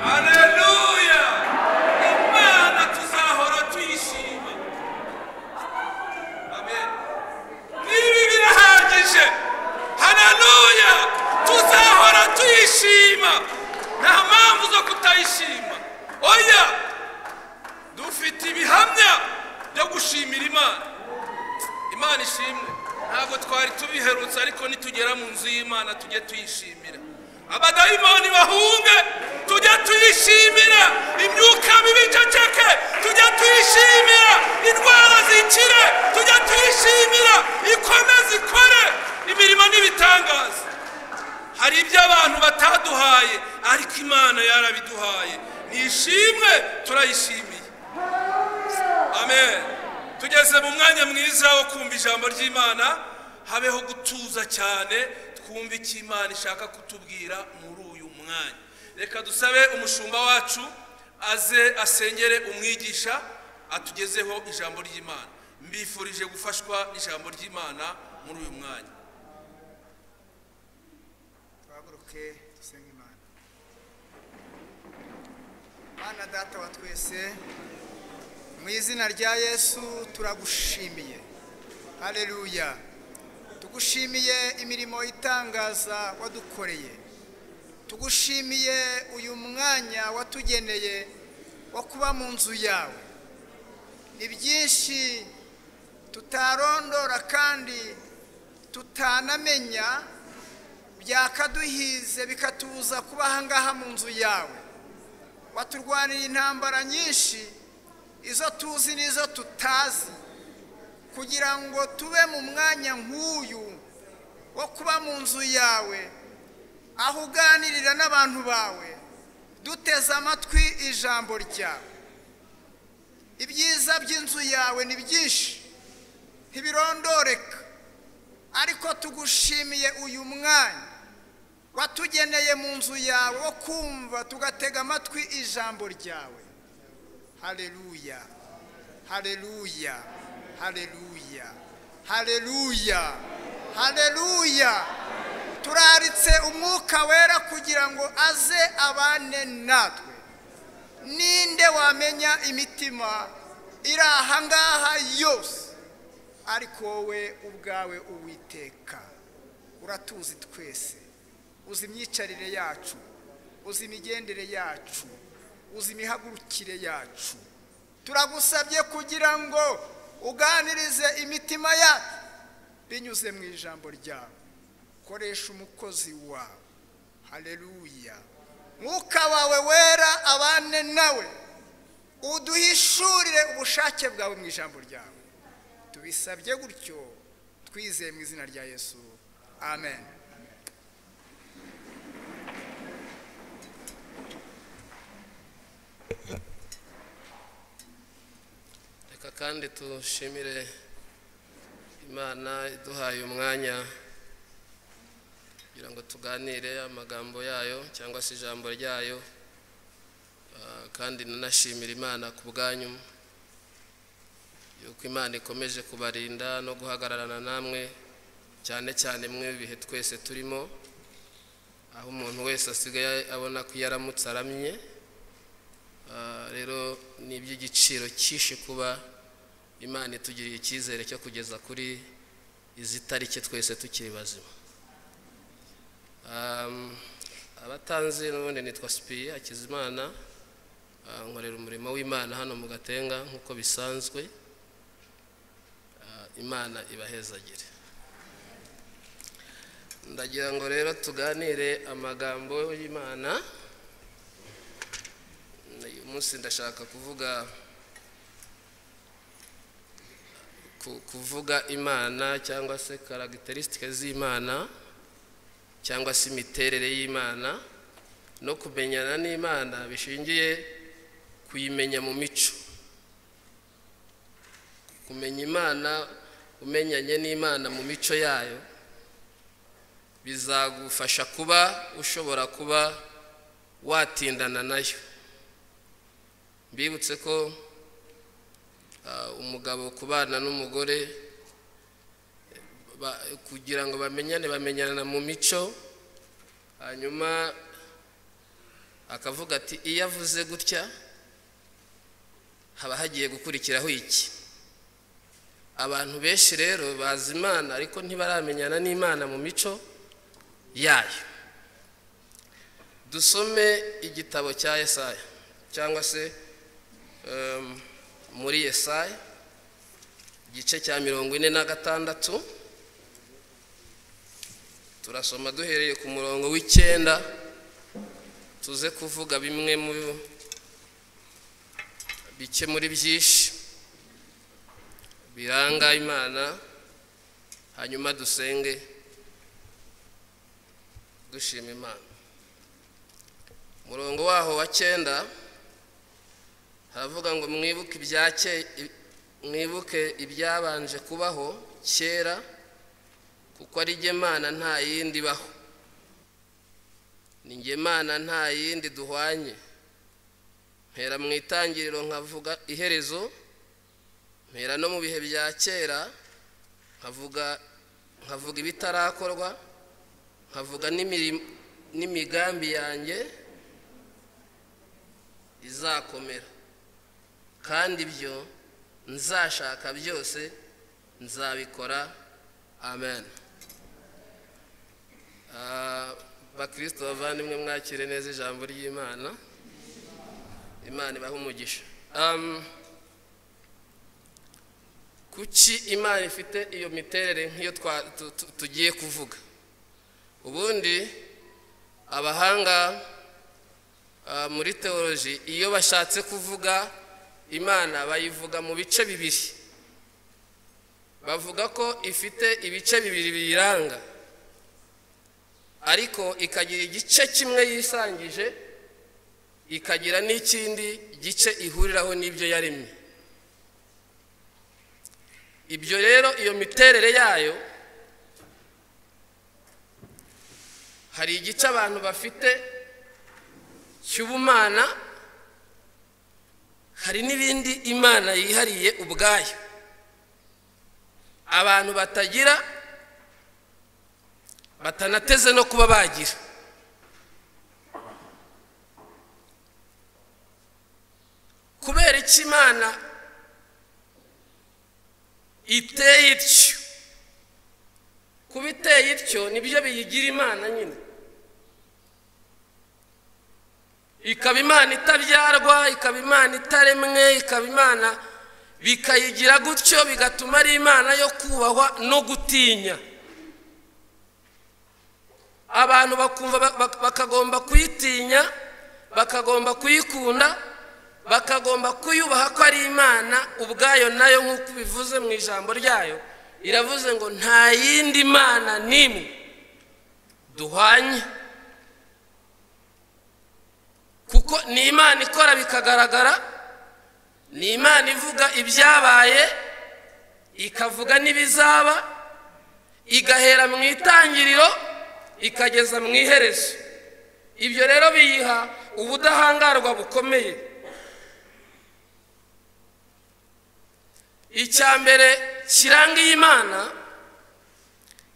Haleluya! Imana tuzahora tuyishima. Amen. Nibi birahagije. Haleluya! Tuzahora tuyishima. Nta mpamvu zo kutayishima. Oya! Dufite ibihamya byo gushimira Imana. Imana ishimwe. Ntabwo twari tubiherutse ariko nitugera mu nzu y'Imana tujye tuyishimira. Abadayimoni bahunge tujya tuyishimira imyuka mibi iceceke tujya tuyishimira indwara zikire tujya tuyishimira ikomeze ikore imirimo n'ibitangaza hari ibyo abantu bataduhaye ariko Imana yarabiduhaye nishimwe turayishimiye amen tugeze mu mwanya mwiza wo kumva ijambo ry'Imana habeho gutuza cyane twumva icyo Imana ishaka kutubwira muri uyu mwanya reka dusabe umushumba wacu aze asengere umwigisha atugezeho ijambo ry'Imana mbifurije gufashwa n'ijambo ry'Imana muri uyu mwanya twaguruke dusenge Imana Mana data wa twese mu izina rya Yesu turagushimiye haleluya tugushimiye imirimo itangaza wadukoreye tugushimiye uyu mwanya watugeneye wo kuba mu nzu yawe ni byinshi tutarondora kandi tutanamenya byakaduhize bikatubuza kuba ahangaha mu nzu yawe waturwanira intambara nyinshi izo tuzi n'izo tutazi kugira ngo tube mu mwanya nk'uyu wo kuba mu nzu yawe aho uganirira n'abantu bawe duteze amatwi ijambo ryawe ibyiza by'inzu yawe ni byinshi ntibirondoreka ariko tugushimiye uyu mwanya watugeneye mu nzu yawe wo kumva tugatega amatwi ijambo ryawe. Haleluya, haleluya, haleluya, haleluya, haleluya. Turaritse umwuka wera kugira ngo aze abane natwe. Ninde wamenya imitima iri aha ngaha yose, ariko wowe ubwawe Uwiteka uratuzi twese, uzi imyicarire yacu, uzi imigendere yacu, uzi imihagurukire yacu. Turagusabye kugira ngo uganirize imitima yacu binyuze mu ijambo ryawe. Koresha umukozi wawe. Haleluya. Mwuka wawe wera abane nawe, uduhishurire ubushake bwawe mu ijambo ryawe. Tubisabye gutyo twizeye mu izina rya Yesu, amen. Reka kandi tushimire Imana iduhaye umwanya kugira ngo tuganire amagambo yayo cyangwa se ijambo ryayo, kandi nanashimira Imana ku bwanyu yuko Imana ikomeje kubarinda no guhagararana namwe, cyane cyane mwe bihe twese turimo, aho umuntu wese asigaye abona ko yaramutse aramye. Rero ni iby'igiciro cyinshi kuba Imana itugiriye icyizere cyo kugeza kuri izi tariki twese tukiri bazima. Abatanzi n'ubundi nitwa Sipiye Hakizimana, nkorera umurimo w'Imana hano mu Gatenga nk'uko bisanzwe. Imana ibahezagire. Ndagira ngo rero tuganire amagambo y'Imana. Uyu munsi ndashaka kuvuga Imana cyangwa se characteristics z'Imana cyangwa se imiterere y'Imana no kumenyana n'Imana bishingiye kuyimenya mu mico. Kumenya Imana, umenyanye n'Imana mu mico yayo, bizagufasha kuba ushobora kuba watindana nayo. Mbibutse ko umugabo kubana n'umugore kugira ngo bamenyana mu mico, hanyuma akavuga ati iyo avuze gutya haba hagiye gukurikiraho iki. Abantu benshi rero bazi Imana ariko ntibaramenyana n'Imana mu mico yayo. Dusome igitabo cya Yesaya cyangwa se muri Yesaya igice cya 46. Turasoma duhereye ku murongo w'9, tuze kuvuga bimwe mu bike muri byinshi biranga Imana, hanyuma dusenge dushima Imana. Murongo waho wa 9 haravuga ngo mwibuke ibyabanje kubaho kera, kuko ari jye Mana nta yindi baho, ni jye Mana nta yindi duhwanye. Mpera mu itangiriro nkavuga iherezo, mpera no mu bihe bya kera nkavuga ibitarakorwa, nkavuga n'imigambi yanjye izakomera, kandi ibyo nzashaka byose nzabikora. Amen. Bakristo bavandimwe, mwakire neza ijambo ry'Imana. Imana ibahe umugisha. Kuki Imana ifite iyo miterere nk'iyo tugiye kuvuga? Ubundi abahanga muri theology iyo bashatse kuvuga Imana bayivuga mu bice bibiri. Bavuga ko ifite ibice bibiri biyiranga, ariko ikagira igice kimwe yisangije, ikagira n'ikindi gice ihuriraho n'ibyo yaremye. Ibyo rero iyo miterere yayo hari igice abantu bafite cy'ubumana, hari n'ibindi Imana yihariye ubwayo abantu batagira, batanateze no kuba bagira. Kubera iki Imana iteye ityo? Kuba iteye ityo nibyo biyigira Imana nyine. Ikaba Imana itabyarwa, ikaba Imana itaremwe, ikaba Imana bikayigira gutyo, bigatuma ari Imana yo kubahwa no gutinya. Abantu bakumva bakagomba kuyitinya, bakagomba kuyikunda, bakagomba kuyubaha ko ari Imana ubwayo. Nayo nk'uko bivuze mu ijambo ryayo, iravuze ngo nta yindi Mana n'imwe duhwanye, kuko ni Imana ikora bikagaragara, ni Imana ivuga ibyabaye, ikavuga n'ibizaba, igahera mu itangiriro ikageza mu iherezo. Ibyo rero biyiha ubudahangarwa bukomeye. Icya mbere kiranga Imana,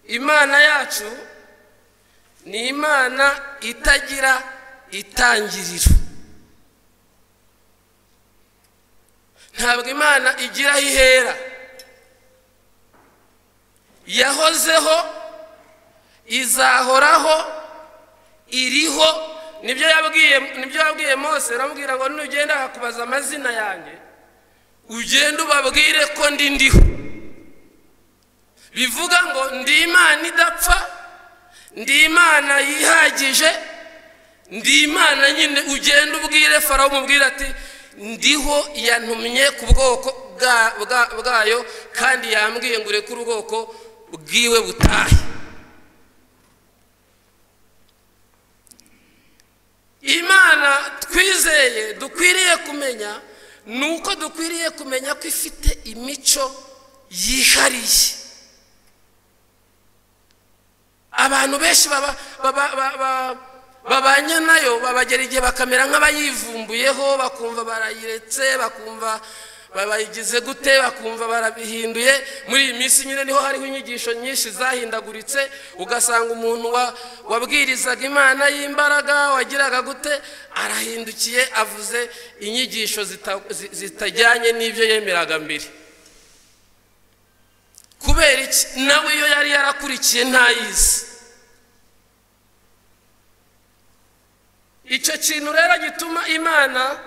Imana yacu ni Imana itagira itangiriro. Ntabwo Imana igira ihera, yahozeho, izahoraho, iriho. Nibyo yabwiye Mose, aramubwira ngo nugenda akakubaza amazina yanjye, ugenda ubabwire ko ndiho. Bivuga ngo ndi Imana idapfa, ndi Imana yihagije, ndi Imana nyine. Ugenda ubwire Farawo, umubwire ati ndiho, yantumye ku bwoko bwayo, kandi yambwiye ngo ureke ubwoko bwiwe butahe. Imana twizeye dukwiriye kumenya, nuko dukwiriye kumenya ko ifite imico yihariye. Abantu benshi babanye nayo babagera igihe bakamera nk'abayivumbuyeho, bakumva barayiretse, bakumva babayigize gute, bakumva barabihinduye. Muri iyi minsi nyine niho hariho inyigisho nyinshi zahindaguritse, ugasanga umuntu wabwirizaga Imana y'imbaraga, wagiraga gute, arahindukiye avuze inyigisho zitajyanye n'ibyo yemeraga mbere. Kubera iki? Nawe iyo yari yarakurikiye ntayizi. Icyo kintu rero gituma Imana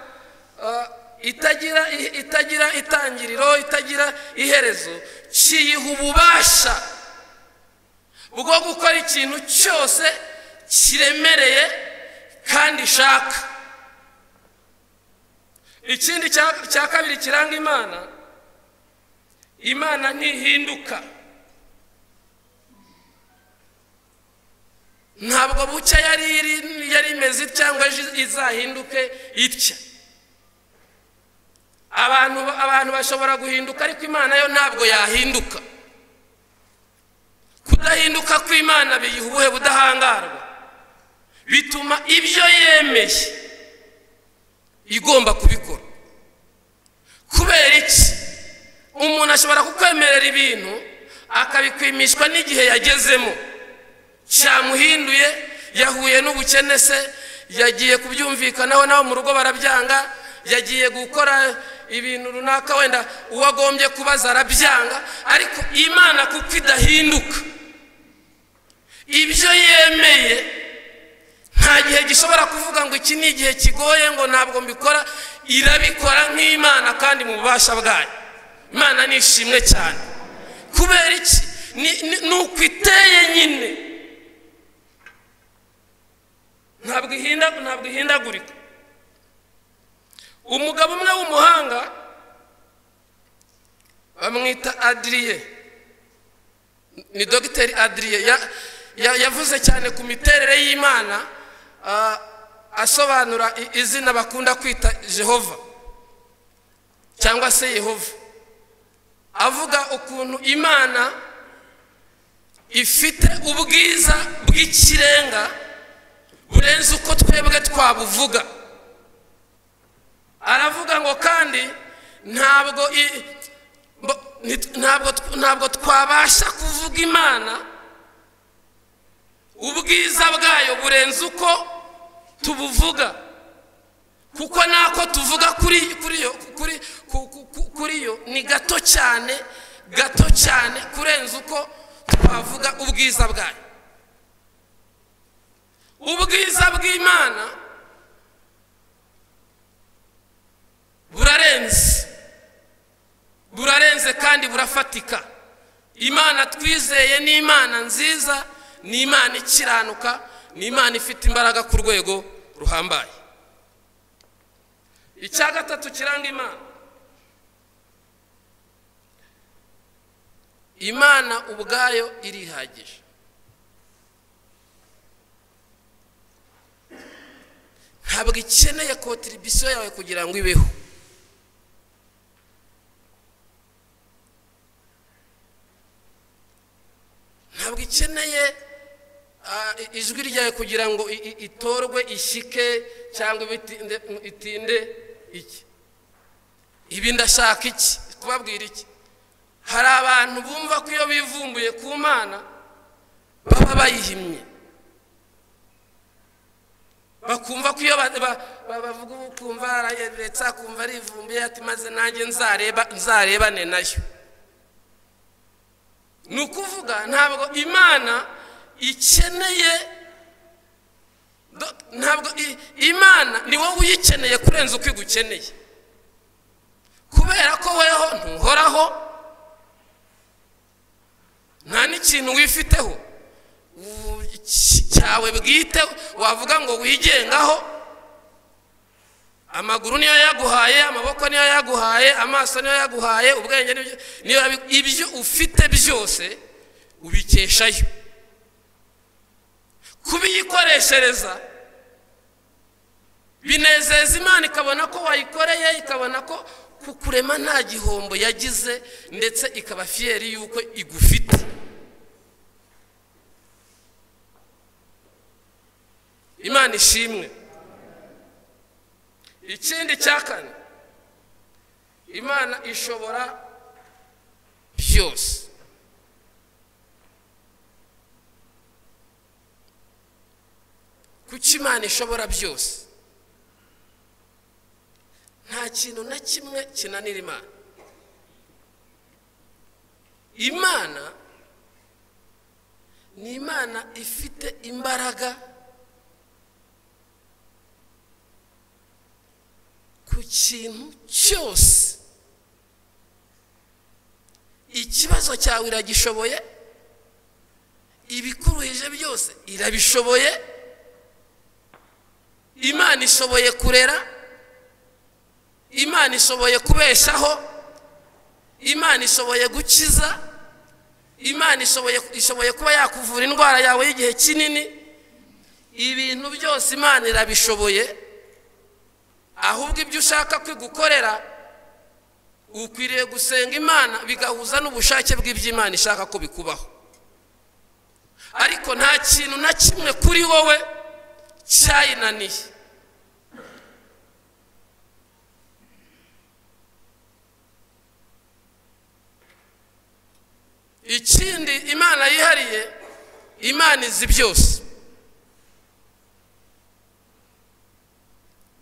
itagira itangiriro, itagira iherezo, kiyiha ububasha bwo gukora ikintu cyose kiremereye kandi ishaka. Ikindi cya kabiri kiranga Imana, Imana ntihinduka. Ntabwo bucya yari imeze cyangwa izahinduke itya. Abantu bashobora guhinduka, ariko Imana yo ntabwo yahinduka. Kudahinduka kw'Imana biyiha ubuhe budahangarwa, bituma ibyo yemeye igomba kubikora. Kubera iki? Umuntu ashobora kukwemerera ibintu akabikwimishwa n'igihe yagezemo, cyamuhinduye, yahuye n'ubukene se, yagiye kubyumvikanaho nabo mu rugo barabyanga, yagiye gukora ibintu runaka wenda uwagombye kubaza arabyanga. Ariko Imana kuko idahinduka, ibyo yemeye nta gihe gishobora kuvuga ngo iki ni igihe kigoye ngo ntabwo mbikora. Irabikora nk'Imana kandi mu bubasha bwayo. Imana nishimwe cyane. Kubera iki? Nuko iteye nyine, ntabwo ihindagurika. Umugabo umwe w'umuhanga bamwita Adrien, ni Dr. Adrien, yavuze cyane ku miterere y'Imana, asobanura izina bakunda kwita Jehova cyangwa se Yehova. Avuga ukuntu Imana ifite ubwiza bw'ikirenga burenze uko twebwe twabuvuga. Aravuga ngo kandi ntabwo twabasha kuvuga Imana ubwiza bwayo burenze uko tubuvuga, kuko nako tuvuga kuri yo ni gato cyane kurenza uko twavuga ubwiza bwayo. Ubwiza bw'Imana burarenze kandi burafatika. Imana twizeye ni Imana nziza, ni Imana ikiranuka, ni Imana ifite imbaraga ku rwego ruhambaye. Icya gatatu kiranga Imana ubwayo irihagije. Ntabwo ikeneye contribution yawe kugira ngo ibeho. Ntabwo ikeneye ijwi ryawe kugira ngo itorwe, ishike cyangwa itinde iki. Ibi ndashaka iki kubabwira iki? Hari abantu bumva ko iyo bivumbuye ku Mana baba bayihimye, bakumva ko iyo bavuga ukumva arayeretsa, kumva arivumbuye ati maze nanjye nzarebane nayo. Ni ukuvuga ntabwo Imana ikeneye, ntabwo Imana ni wowe uyikeneye kurenza uko igukeneye, kubera ko weho ntuhoraho, nta n'ikintu wifiteho cyawe bwite wavuga ngo wigengaho. Amaguru niyo yaguhaye, amaboko niyo yaguhaye, amaso niyo yaguhaye, ubwenge niyo ibyo ufite byose ubikeshayo. Kubiyikoreshereza binezeza Imana, ikabona ko wayikoreye, ikabona ko kukurema nta gihombo yagize, ndetse ikaba fieri yuko igufite. Imana ishimwe. Ikindi cya kane, Imana ishobora byose. Kuki Imana ishobora byose? Nta kintu na kimwe kinanira Imana. Imana ni Imana ifite imbaraga ku kintu cyose. Ikibazo cyawe iragishoboye, ibikuruhije byose irabishoboye. Imana ishoboye kurera, Imana ishoboye kubeshaho, Imana ishoboye gukiza, Imana ishoboye kuba yakuvura indwara yawe y'igihe kinini. Ibintu byose Imana irabishoboye. Ahubwo ibyo ushaka kwigukorera ukwiriye gusenga Imana bigahuza n'ubushake bw'iby'Imana ishaka ko bikubaho. Ariko nta kintu na kimwe kuri wowe cyayinaniye. Ikindi Imana yihariye, Imana izi byose.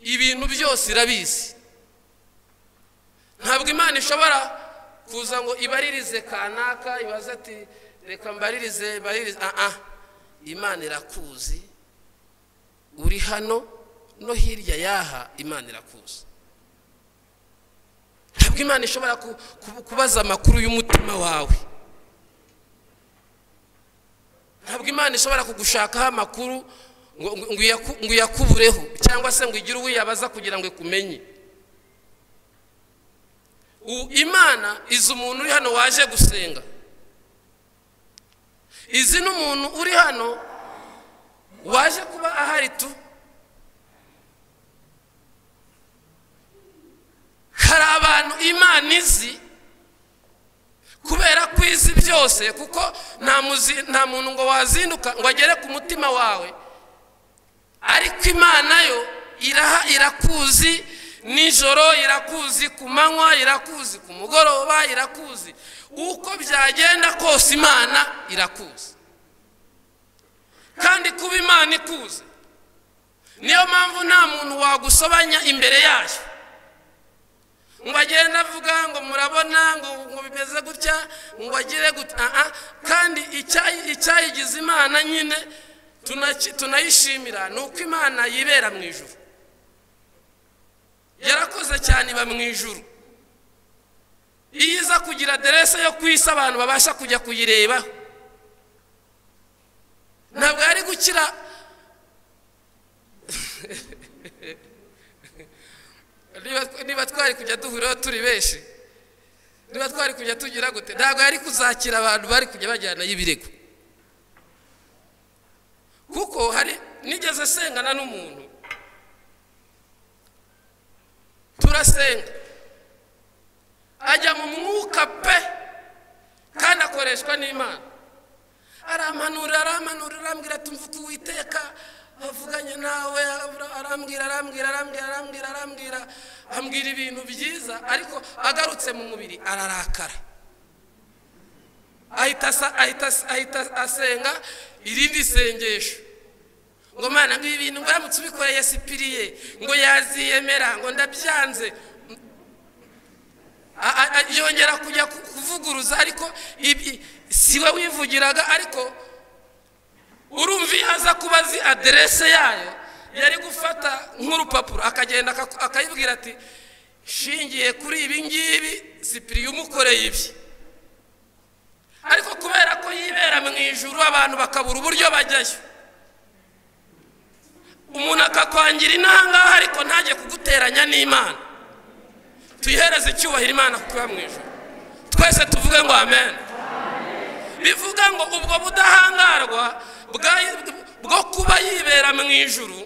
Ibintu byose irabizi. Ntabwo Imana ishobora kuza ngo ibaririze kanaka, ibaze ati reka mbaririze. Imana irakuzi, uri hano no hirya yaha, Imana irakuzi. Ntabwo Imana ishobora kubaza amakuru y'umutima wawe. Ntabwo Imana ishobora kugushakaho amakuru ngo uyakubureho, cyangwa se ngo igire uwiyabaza kugira ngo ikumenye. Imana izi umuntu uri hano waje gusenga, izi n'umuntu uri hano waje kuba ahari tu. Hari abantu Imana izi kubera ko izi byose, kuko nta muntu ngo wazinduka ngo agere ku mutima wawe ariko imana yo irakuzi nijoro, irakuzi ku manywa, irakuzi ku mugoroba, irakuzi uko byagenda kose imana irakuzi. kandi kuba imana ikuze niyo mpamvu nta muntu wagusobanya imbere yayo ngo agenda avuga ngo murabona ngo bimeze gutya ngo agire gutya. kandi icyayigize imana nyine tunayishimira nuko imana yibera mu ijuru, yarakoze cyane iba mu ijuru. iyo iza kugira aderese yo kwisa abantu babasha kujya kuyireba, ntabwo yari gukira. niba twari kujya duhuriraho turi benshi, niba twari kujya tugira gute, ntabwo yari kuzakira abantu bari kujya bajyana y'ibirego. kuko hari nigeze sengana n'umuntu, turasenga ajya mu mwuka pe kandi akoreshwa n'Imana, aramanura arambwira tumvuka Uwiteka avuganye nawe, arambwira ibintu byiza, ariko agarutse mu mubiri ararakara, ahita asenga irindi sengesho ngo Mana ngo ibintu baramutse ubikoreye Sipiriye ngo yaziyemera ngo ndabyanze. yongera kujya kuvuguruza, ariko siwe wivugiraga, ariko urumva yaza kubazi aderese yayo, yari gufata nk'urupapuro akagenda akayibwira ati shingiye kuri ibi ngibi Sipiriye umukoreye ibi. ariko kubera ko yibera mu ijuru abantu bakabura uburyo bajyayo, umuntu akakwangira intangaha ariko ntajye kuguteranya n'Imana. tuyihereze icyubahiro Imana kuko iba mu ijuru. twese tuvuge ngo amen. bivuga ngo ubwo budahangarwa bwo kuba yibera mu ijuru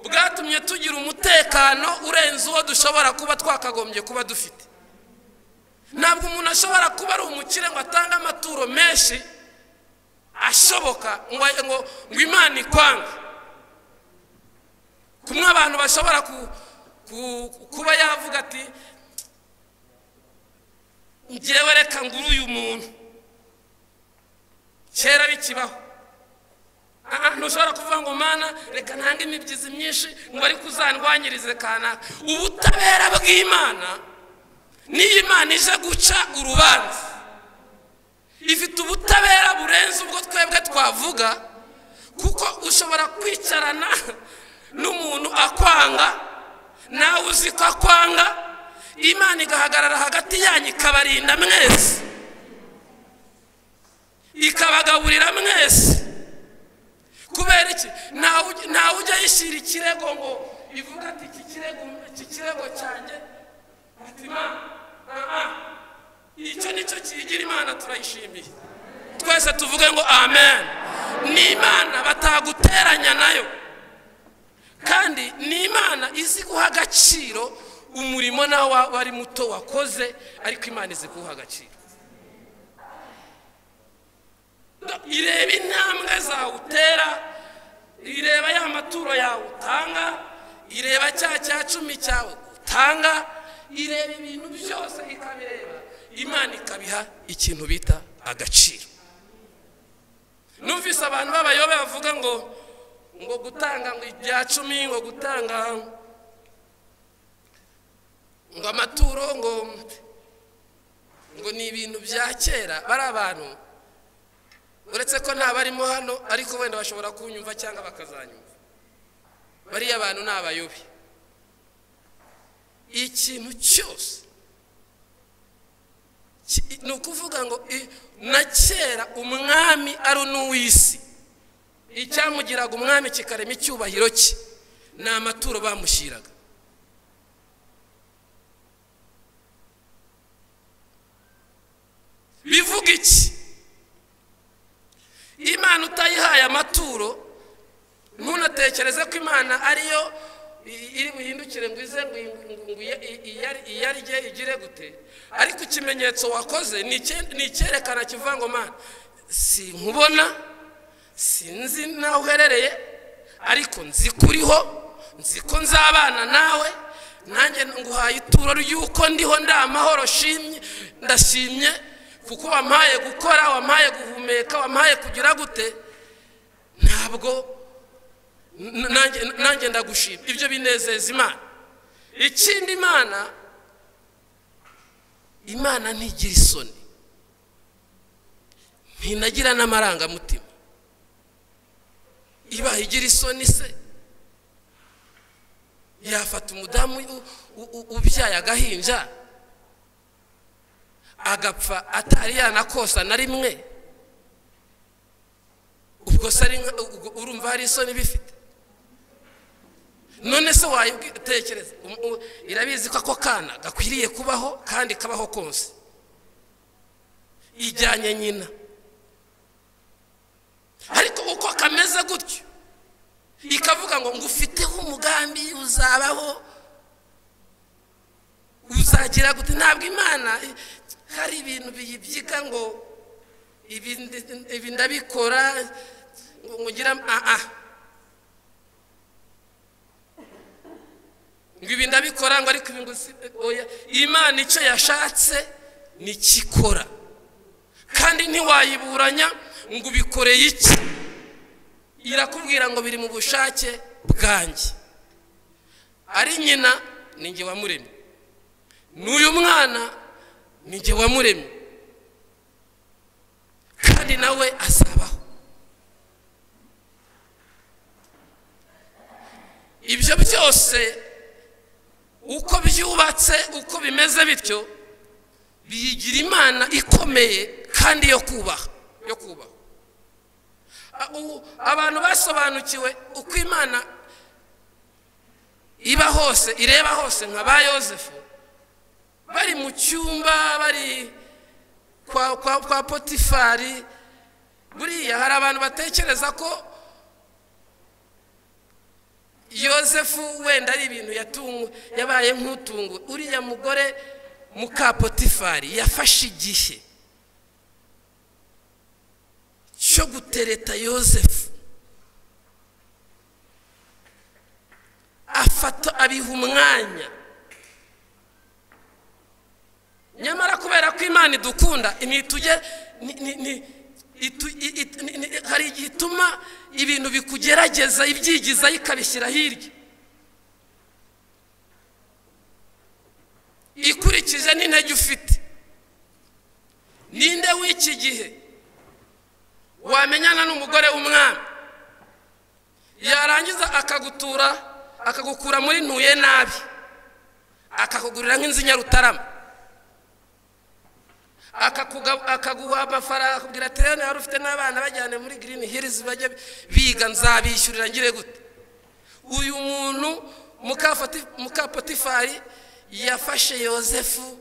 bwatumye tugira umutekano urenze uwo dushobora kuba twakagombye kuba dufite. ntabwo umuntu ashobora kuba ari umukire ngo atange amaturo menshi ashoboka ngo Imana ikwange. kumwe abantu bashobora kuba yavuga ati ngewe reka nguru uyu muntu, kera bikibaho. ntushobora kuvuga ngo Mana reka ntange imibyizi myinshi ngo ariko uzandwanyirize kanaka. ubutabera bw'Imana niyo Imana ije guca urubanza, ifite ubutabera burenze ubwo twebwe twavuga, kuko ushobora kwicarana n'umuntu akwanga, nawe uzi ko akwanga, Imana igahagarara hagati yanyu ikabarinda mwese, ikabagaburira mwese. kubera iki? ntawe ujya yishyira ikirego ngo ivuga ati iki kirego cyanjye ati icyo nicyo kigira Imana. turayishimiye twese tuvuge ngo amen. ni Imana bataguteranya nayo, kandi ni Imana izi guha agaciro umurimo nawe wari muto wakoze, ariko Imana izi guha agaciro. ireba intambwe zawe utera, ireba ya maturo yawe utanga, ireba cya cumi cyawe utanga, ireba ibintu byose ikabireba, Imana ikabiha ikintu bita agaciro. numvise abantu b'abayobe bavuga ngo gutanga ngo ibya cumi, ngo gutanga ngo amaturo ngo ni ibintu bya kera. bari abantu uretse ko nta barimo hano, ariko wenda bashobora kunyumva cyangwa bakazanyumva. bariya abantu ni abayobe. ikintu cyose ni ukuvuga ngo na kera umwami ari n'uw'isi, icyamugiraga umwami kikarema icyubahiro cye ni amaturo bamushyiraga. bivuga iki? Imana utayihaye amaturo, ntunatekereze ko Imana ariyo iri buhindukire ngo ize ngo iyarye igire gute. ariko ikimenyetso wakoze ni icyerekana kivuga ngo Mana sinkubona, sinzi naho uherereye, ariko nzi kuriho, nzi ko nzabana nawe, nanjye nguhaye ituro ry'uko ndiho ndi amahoro ndashimye kuko wampaye gukora, wampaye guhumeka, wampaye kugira gute, ntabwo nanjye ndagushima. Ibyo binezeza Imana. Ikindi Imana ntigira isoni, ntinagira n'amarangamutima. Iba igira isoni se yafata umudamu ubyaye agahinja agapfa atari yanakosa na rimwe? Ubwo se urumva hari isoni bifite? None se wayitekereza, irabizi ko ako kana gakwiriye kubaho kandi kabaho konse, ijyanye nyina, ariko uko kameze gutyo ikavuga ngo ngufiteho umugambi uzabaho, uzagira gute. Ntabwo Imana hari ibintu biyibyiga ngo ibi ndabikora ngo ngira ngo ibi ndabikora ngo ariko ibi oya. Imana icyo yashatse ni kikora, kandi ntiwayiburanya ngo ubikoreye iki. Irakubwira ngo biri mu bushake bwanjye. Ari nyina ni njye wamuremye, n'uyu mwana ni njye wamuremye, kandi nawe azabaho. Ibyo byose uko byubatse, uko bimeze bityo, biyigira Imana ikomeye kandi yo kubaha. Abantu basobanukiwe uko Imana iba hose, ireba hose, nka ba Yosefu bari mu cyumba, bari kwa Potifari. Buriya hari abantu batekereza ko Yosefu wenda ari ibintu yabaye nk'utungu. Uriya mugore muka Potifari yafashe igihe cyo gutereta Yosefu, abiha umwanya. Nyamara kubera ko Imana idukunda, hari igihe ituma ibintu bikugerageza, ibyigiza ikabishyira hirya, ikurikije n'intege ufite. Ninde w'iki gihe wamenyana n'umugore w'umwami yarangiza akagukura muri ntuye nabi, akakugurira nk'inzu Nyarutarama, akaguha amafaranga, akubwira ati rero wari ufite n'abana bajyane muri Green Hills bajya biga, nzabishyurira ngire gute. Uyu muntu muka Potifari yafashe Yosefu,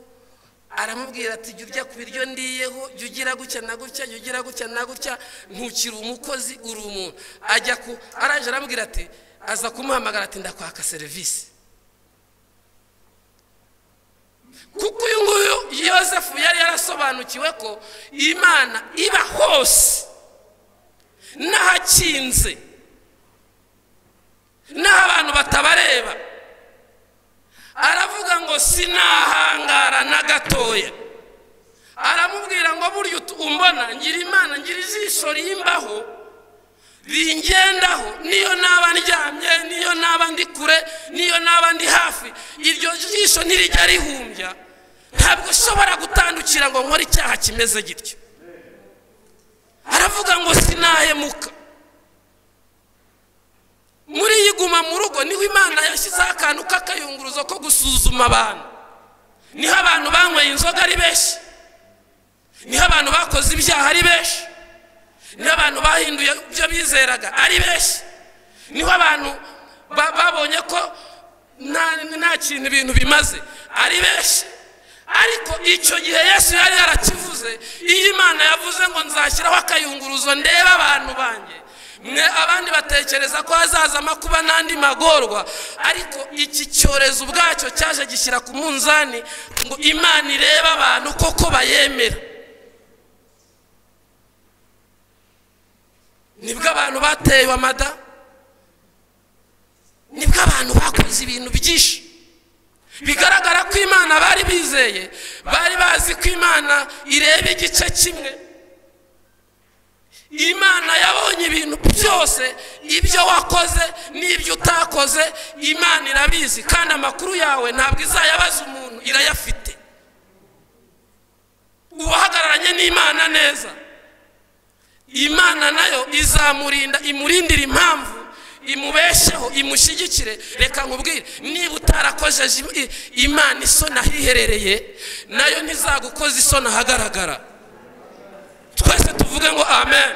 aramubwira ati jya urya ku biryo ndiyeho, jya ugira gutya na gutya, jya ugira gutya na gutya, ntukiri umukozi, uri umuntu. Aranje aramubwira ati, aza kumuhamagara ati ndakwaka serivisi. Kuko uyu nguyu Yosefu yari yarasobanukiwe ko Imana iba hose, n'ahakinze, n'aho abantu batabareba. Aravuga ngo sinahangara na gatoya. Aramubwira ngo buryo umbona ngira Imana, ngira ijisho rimbaho ringendaho, niyo naba ndyamye, niyo naba ndi kure, niyo naba ndi hafi, iryo jisho ntirijya rihumbya. Ntabwo ushobora gutandukira ngo nkore icyaha kimeze gityo. Aravuga ngo sinahemuka. Muri yiguma mu rugo niho Imana yashyizeho akantu k'akayunguruzo ko gusuzuma abantu. Niho abantu banyweye inzoga ari benshi, niho abantu bakoze ibyaha ari benshi, niho abantu bahinduye ibyo bizeraga ari benshi, niho abantu babonye ko nta kintu ibintu bimaze ari benshi. Ariko icyo gihe Yesu yari yarakivuze. Iyo Imana yavuze ngo nzashyiraho akayunguruzo ndeba abantu banjye, mwe abandi batekereza ko hazaza amakuba n'andi magorwa, ariko iki cyorezo ubwacyo cyaje gishyira ku munzani ngo Imana ireba abantu koko bayemera. Nibwo abantu batewe amada, nibwo abantu bakoze ibintu byinshi bigaragara ko Imana bari bizeye, bari bazi ko Imana ireba igice kimwe. Imana yabonye ibintu byose, ibyo wakoze n'ibyo utakoze, Imana irabizi, kandi amakuru yawe ntabwo izayabaza umuntu, irayafite. Uwahagararanye n'Imana neza, Imana nayo izamurinda, imurindira impamvu, imubesheho, imushyigikire. Reka nkubwire, niba utarakojeje Imana isoni ahiherereye, nayo ntizagukoza isoni ahagaragara. Twese tuvuge ngo amen.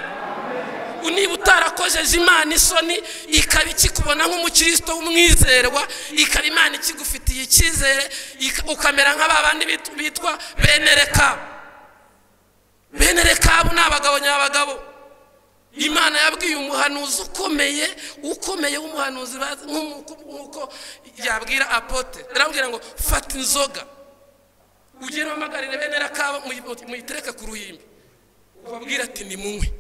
Niba utarakojeje Imana isoni, ikaba ikikubona nk'umukristo w'umwizerwa, ikaba Imana ikigufitiye icyizere, ukamera nk'ababandi bitwa bene Rekabu. Bene Rekabu ni abagabo nyabagabo. Imana yabwiye umuhanuzi ukomeye w'umuhanuzi nk'uko yabwira apotre, arabwira ngo fata inzoga ugere wamagarire bene Rekabu muyitereke ku ruhimbi, ubabwira ati ni munywe.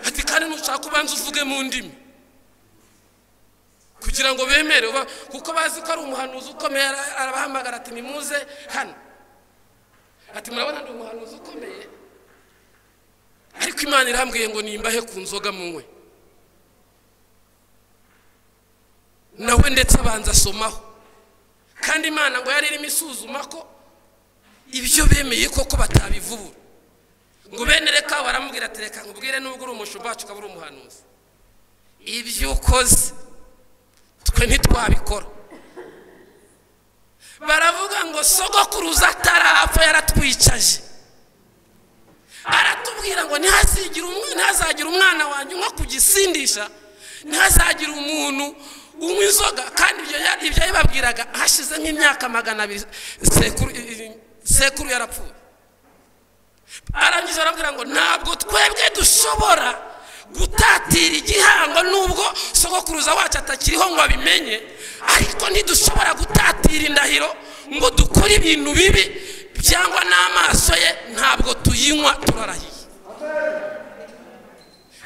Ati kandi nushaka kubanza uvuge mu ndimi kugira ngo bemere, kuko bazi ko ari umuhanuzi ukomeye. Arabahamagara ati nimuze hano. Ati murabona ndi umuhanuzi ukomeye, ariko Imana irambwiye ngo nimbahe ku nzoga munywe. Nawe ndetse abanza asomaho, kandi Imana ngo yari irimo isuzuma ko ibyo bemeye koko batabivubura. Ngo bene Rekabu baramubwira ati reka nkubwire, nubwo uri umushumba wacu ukaba uri umuhanuzi, ibyo ukoze twe ntitwabikora. Baravuga ngo sogokuruza atarapfa yaratwicaje, aratubwira ngo ntihazagira umwana wanjye unywa kugisindisha, ntihazagira umuntu unywa inzoga. Kandi ibyo yababwiraga hashize nk'imyaka 200 sekuru yarapfuye. Arangiza arabwira ngo ntabwo twebwe dushobora gutatira igihango, nubwo sogokuruza wacu atakiriho ngo abimenye, ariko ntidushobora gutatira indahiro ngo dukore ibintu bibi byangwa n'amaso ye, ntabwo tuyinywa, turarahiye.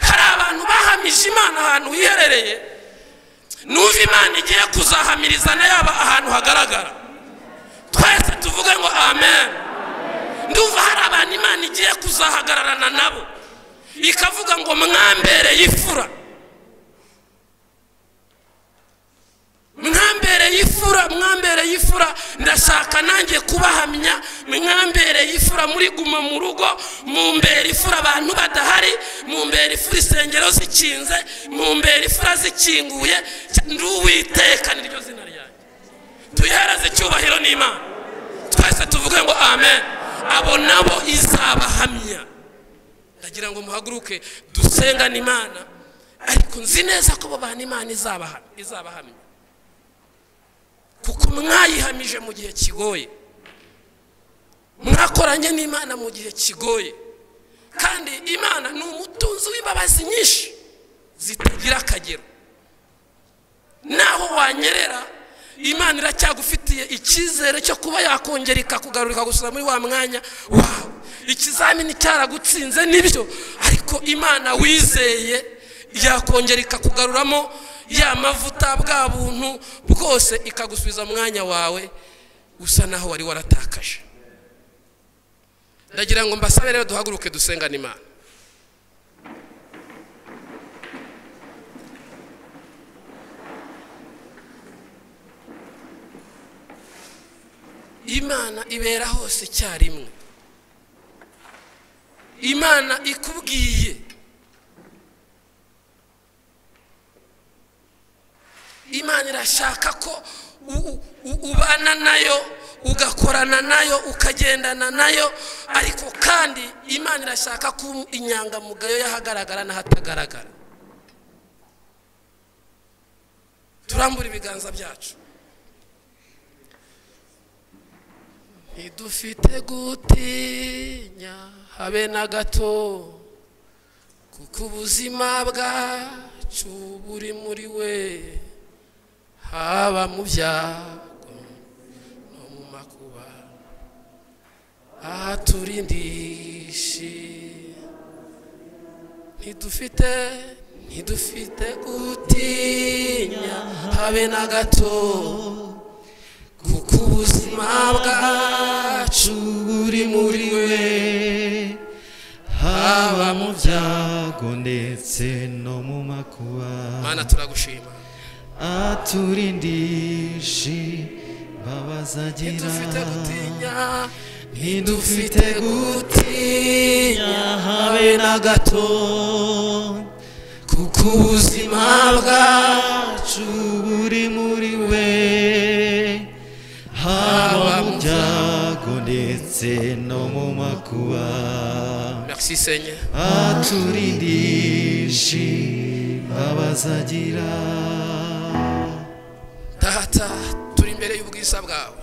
Hari abantu bahamije Imana ahantu hiherereye, numva Imana igiye kuzahamiriza na yaba ahantu hagaragara. Twese tuvuge ngo amen. Ndumva hari abantu Imana igiye kuzahagararana nabo, ikavuga ngo mwambereye ifura, mwambereye ifura. Ndashaka nanjye kubahamya, mwambereye ifura muri Guma mu Rugo, mumbere ifura abantu badahari, mumbere ifura isengero zikinze, mumbere ifura zikinguye. Nduwiteka niryo zina ryanjye, tuyihereze icyubahiro n'Imana. Twese tuvuge ngo amen. Abo nabo izabahamya. Ndagira ngo muhaguruke dusengane Imana, ariko nzi neza ko bana Imana izabahamya, kuko mwayihamije mu gihe kigoye, mwakoranye n'Imana mu gihe kigoye. Kandi Imana ni umutunzi w'imbabazi nyinshi zitagira akagero. Naho wanyerera, Imana iracyagufitiye icyizere cyo kuba yakongera ikakugarurika gusura muri wa mwanya wawe. Ikizamini cyaragutsinze nibyo, ariko Imana wizeye yakongera ikakugaruramo ya mavuta bwa buntu bwose, ikagusubiza mwanya wawe usa naho wari waratakaje. Ndagira ngo mbasabe rero duhaguruke dusengane Imana. Imana ibera hose icyarimwe. Imana ikubwiye, Imana irashaka ko ubana nayo, ugakorana nayo, ukagendana nayo, ariko kandi Imana irashaka ko inyangamugayo yahagaragara n'ahatagaragara. Turambura ibiganza byacu. Ntidufite gutinya habe na gato, kuko ubuzima bwacu buri muri we, haba mu byago no mu makuba, aturindishe. Ntidufite ntidufite gutinya habe na gato, kuko ubuzima bwacu buri muri we, haba mu byago ndetse no mu makuba. Mana turagushima, aturindishe babazagira, ntidufite gutinya, ntidufite gutinya habe na gato, kuko ubuzima bwacu buri muri we, haba mu byago ndetse no mu makuba. Merci Seigneur. Aturindishe babazagira. Data turi imbere y'ubwiza bwawe,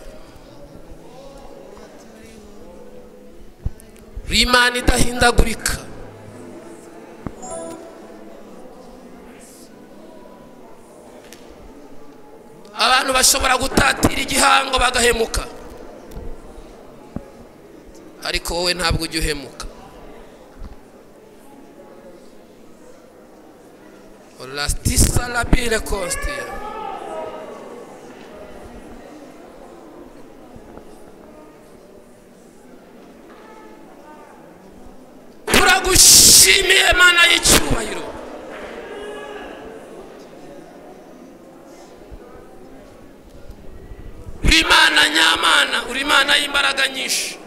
Imana idahindagurika, abantu bashobora gutatira igihango bagahemuka, ariko wowe ntabwo ujya uhemuka. Olastisa labile kostia, turagushimiye Mana y'icyubahiro, uri Imana nyamana, uri Imana y'imbaraga nyinshi.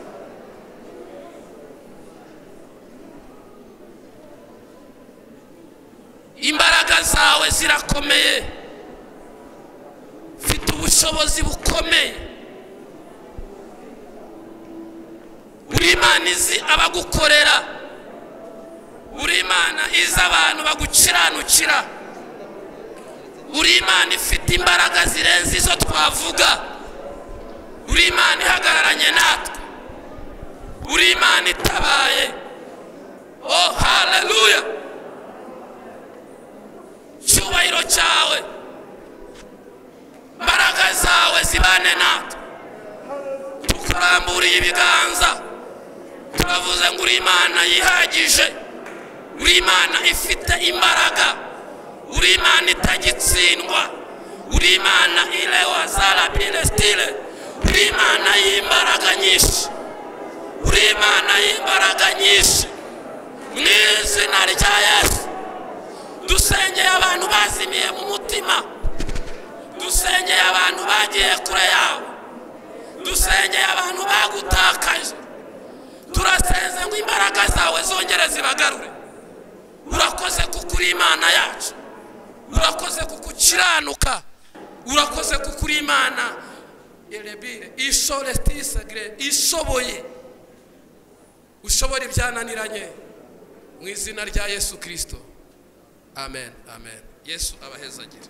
Imbaraga zawe zirakomeye, ufite ubushobozi bukomeye, uri Imana izi abagukorera, uri Imana izi abantu bagukiranukira, uri Imana ifite imbaraga zirenze izo twavuga, uri Imana ihagararanye natwe, uri Imana itabaye. Oh haleluya, cyubahiro cyawe, imbaraga zawe zibane natwe, tukuramburiye ibiganza, turavuze ngo uri Imana yihagije, uri Imana ifite imbaraga, uri Imana itagitsindwa, uri Imana ilewa zara pilestile, uri Imana y'imbaraga nyinshi, uri Imana y'imbaraga nyinshi. Mu izina rya Yesu dusengeye abantu bazimiye mu mutima, dusengeye abantu bagiye kure yawe, dusengeye abantu bagutakaje, turasenze ngo imbaraga zawe zongere zibagarure. Urakoze kuko uri Imana yacu, urakoze kuko ukiranuka, urakoze kuko uri Imana erebire isorestisagre, ishoboye, ushobora ibyananiranye, mu izina rya Yesu Kristo, amen amen. Yesu abahezagire.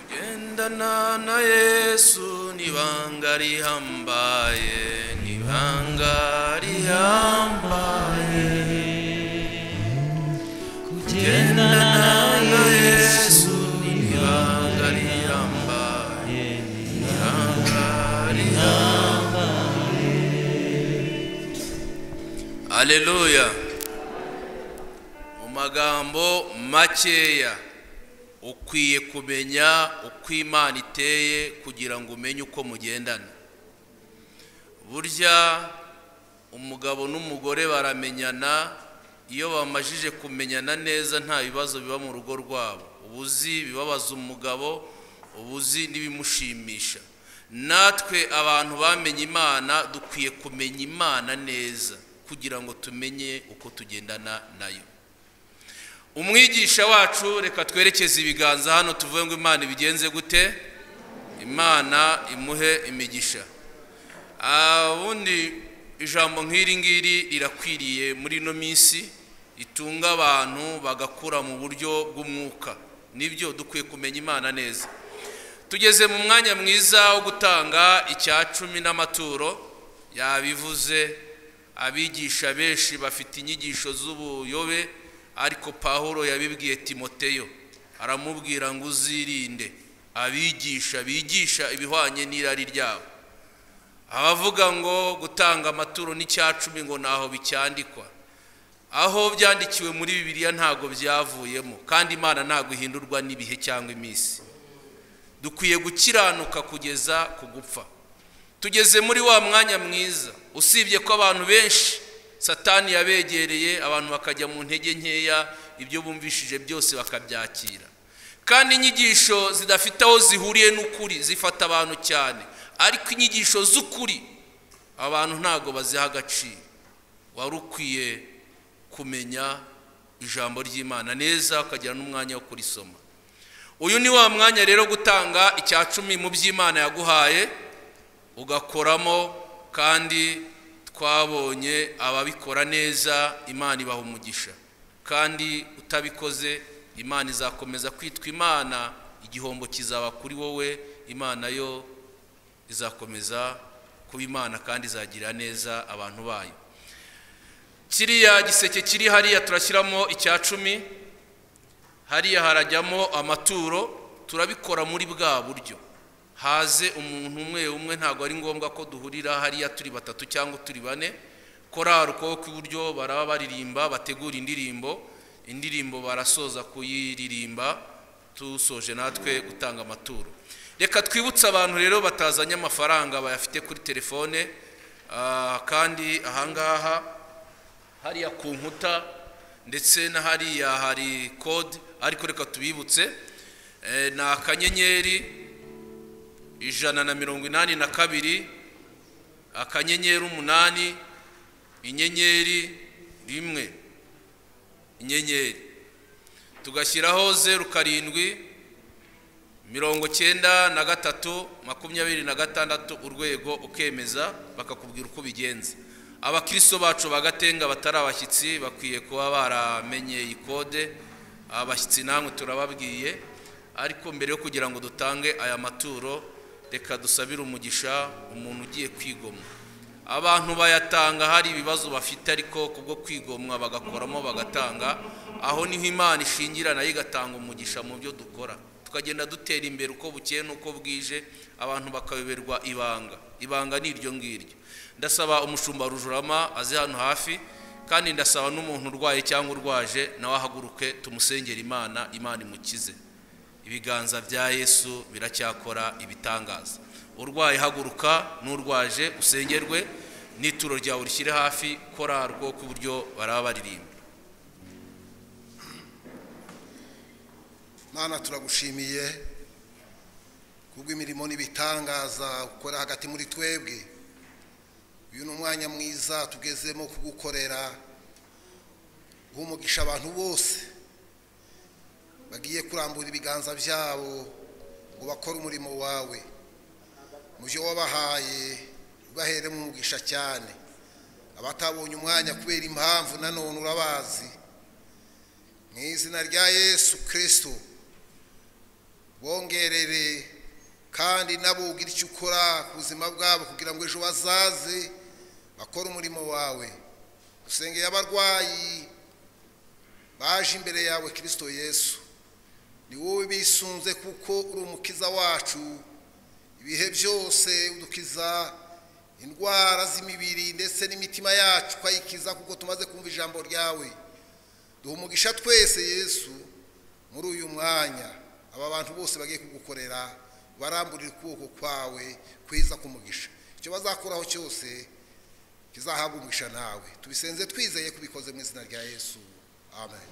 Kugendana na Yesu nibanga rihambaye, nibanga rihambaye. Kugendana na Yesu nibanga rihambaye, nibanga rihambaye. Haleluya. Mu magambo makeya, ukwiye kumenya uko Imana iteye kugira ngo umenye uko mugendana. Burya umugabo n'umugore baramenyana iyo bamajije kumenyana neza, nta bibazo biba mu rugo rwabo, ubuzi bibabaza umugabo, ubuzi n'ibimushimisha. Natwe abantu bamenye Imana dukwiye kumenya Imana neza kugira ngo tumenye uko tugendana nayo. Umwigisha wacu, reka twerekeze ibiganza hano tuvuge ngo Imana ibigenze gute, Imana imuhe imigisha. Ubundi ijambo nk'iri ngiri rirakwiriye muri no minsi, itunga abantu bagakura mu buryo bw'umwuka. Nibyo dukwiye kumenya Imana neza. Tugeze mu mwanya mwiza wo gutanga icya 10 n'amaturo. Yabivuze abigisha benshi bafite inyigisho z'ubuyobe, ariko Pawulo yabibwiye Timoteyo, aramubwira ngo uzirinde abigisha bigisha ibihwanye n'irari ryabo. Abavuga ngo gutanga amaturo n'icya 10 ngo naho bicyandikwa. aho byandikiwe muri Bibiliya ntago byavuyemo, kandi Imana ntago ihindurwa n'ibihe cyangwa iminsi. Dukwiye gukiranuka kugeza ku gupfa. Tugeze muri wa mwanya mwiza, usibye ko abantu benshi Satani yabegereye, abantu bakajya mu ntege nkeya, ibyo bumvishije byose bakabyakira. Kandi inyigisho zidafite aho zihuriye n'ukuri zifata abantu cyane, ariko inyigisho z'ukuri abantu ntago baziha agaciro. Wari ukwiye kumenya ijambo ry'Imana neza, ukagira n'umwanya wo kurisoma. Uyu ni wa mwanya rero gutanga icya 10 mu by'Imana yaguhaye, ugakoramo, kandi twabonye ababikora neza Imana ibaha umugisha. Kandi utabikoze Imana izakomeza kwitwa Imana, igihombo kizaba kuri wowe. Imana yo izakomeza kuba Imana kandi izagira neza abantu bayo. Kiriya giseke kiri hariya turashyiramo icya 10, hariya harajyamo amaturo. Turabikora muri bwa buryo, haze umuntu umwe, ntago ari ngombwa ko duhurira hariya turi 3 cyangwa turi 4. Korari uko kw'iburyo baraba baririmba, bategura indirimbo barasoza kuyiririmba, tusoje natwe gutanga amaturo. Reka twibutse abantu rero batazanye amafaranga bayafite kuri telefone, kandi ahangaha hariya ku nkuta ndetse na hariya hari code, ariko reka tubibutse na akanyenyeri 182 akanyenyeri 8 inyenyeri 1 inyenyeri, tugashyiraho 07 93 26 urwego, ukemeza bakakubwira uko bigenze. Abakristo bacu bagatenga batarabashyitsi bakwiye kuba baramenye ikode. Abashyitsi namwe turababwiye, ariko mbere yo kugira ngo dutange aya maturo, reka dusabire umugisha umuntu ugiye kwigomwa. Abantu bayatanga hari ibibazo bafite, ariko kubwo kwigomwa bagakoramo bagatanga, aho niho Imana ishingira nayo igatanga umugisha mu byo dukora. Tukagenda dutera imbere uko bukeye n'uko bwije, abantu bakayoberwa ibanga ni iryo ngiryo. Ndasaba umushumba Rujurama aze hano hafi, kandi ndasaba n'umuntu urwaye cyangwa urwaje nawe ahaguruke tumusengera Imana imukize. Ibiganza bya Yesu biracyakora ibitangaza. Urwaye haguruka, n'urwaje usengerwe, n'ituro ryawe urishyire hafi. Korari rwo ku buryo baraba baririmba. Mana turagushimiye kubw'imirimo n'ibitangaza ukora hagati muri twebwe. Uyu ni umwanya mwiza tugezemo kugukorera, umugisha abantu bose bagiye kurambura ibiganza byabo ngo bakore umurimo wawe. Mu byo wabahaye ubahere mu mugisha cyane. Abatabonye umwanya kubera impamvu nanone urabazi. Mu izina rya Yesu Kristo bongerere, kandi nabo ugira icyo ukora ku buzima bwabo kugira ngo ejo bazaze bakore umurimo wawe. Usengeye abarwayi baje imbere yawe Kristo Yesu, ni wowe bisunze kuko uri umukiza wacu. Ibihe byose udukiza indwara z'imibiri ndetse n'imitima yacu ukayikiza, kuko tumaze kumva ijambo ryawe. Duha umugisha twese Yesu muri uyu mwanya. Aba bantu bose bagiye kugukorera baramburira ukuboko kwawe kwiza kumugisha. Icyo bazakoraho cyose kizahabwa umugisha nawe. Tubisenze twizeye kubikoze mu izina rya Yesu, amen.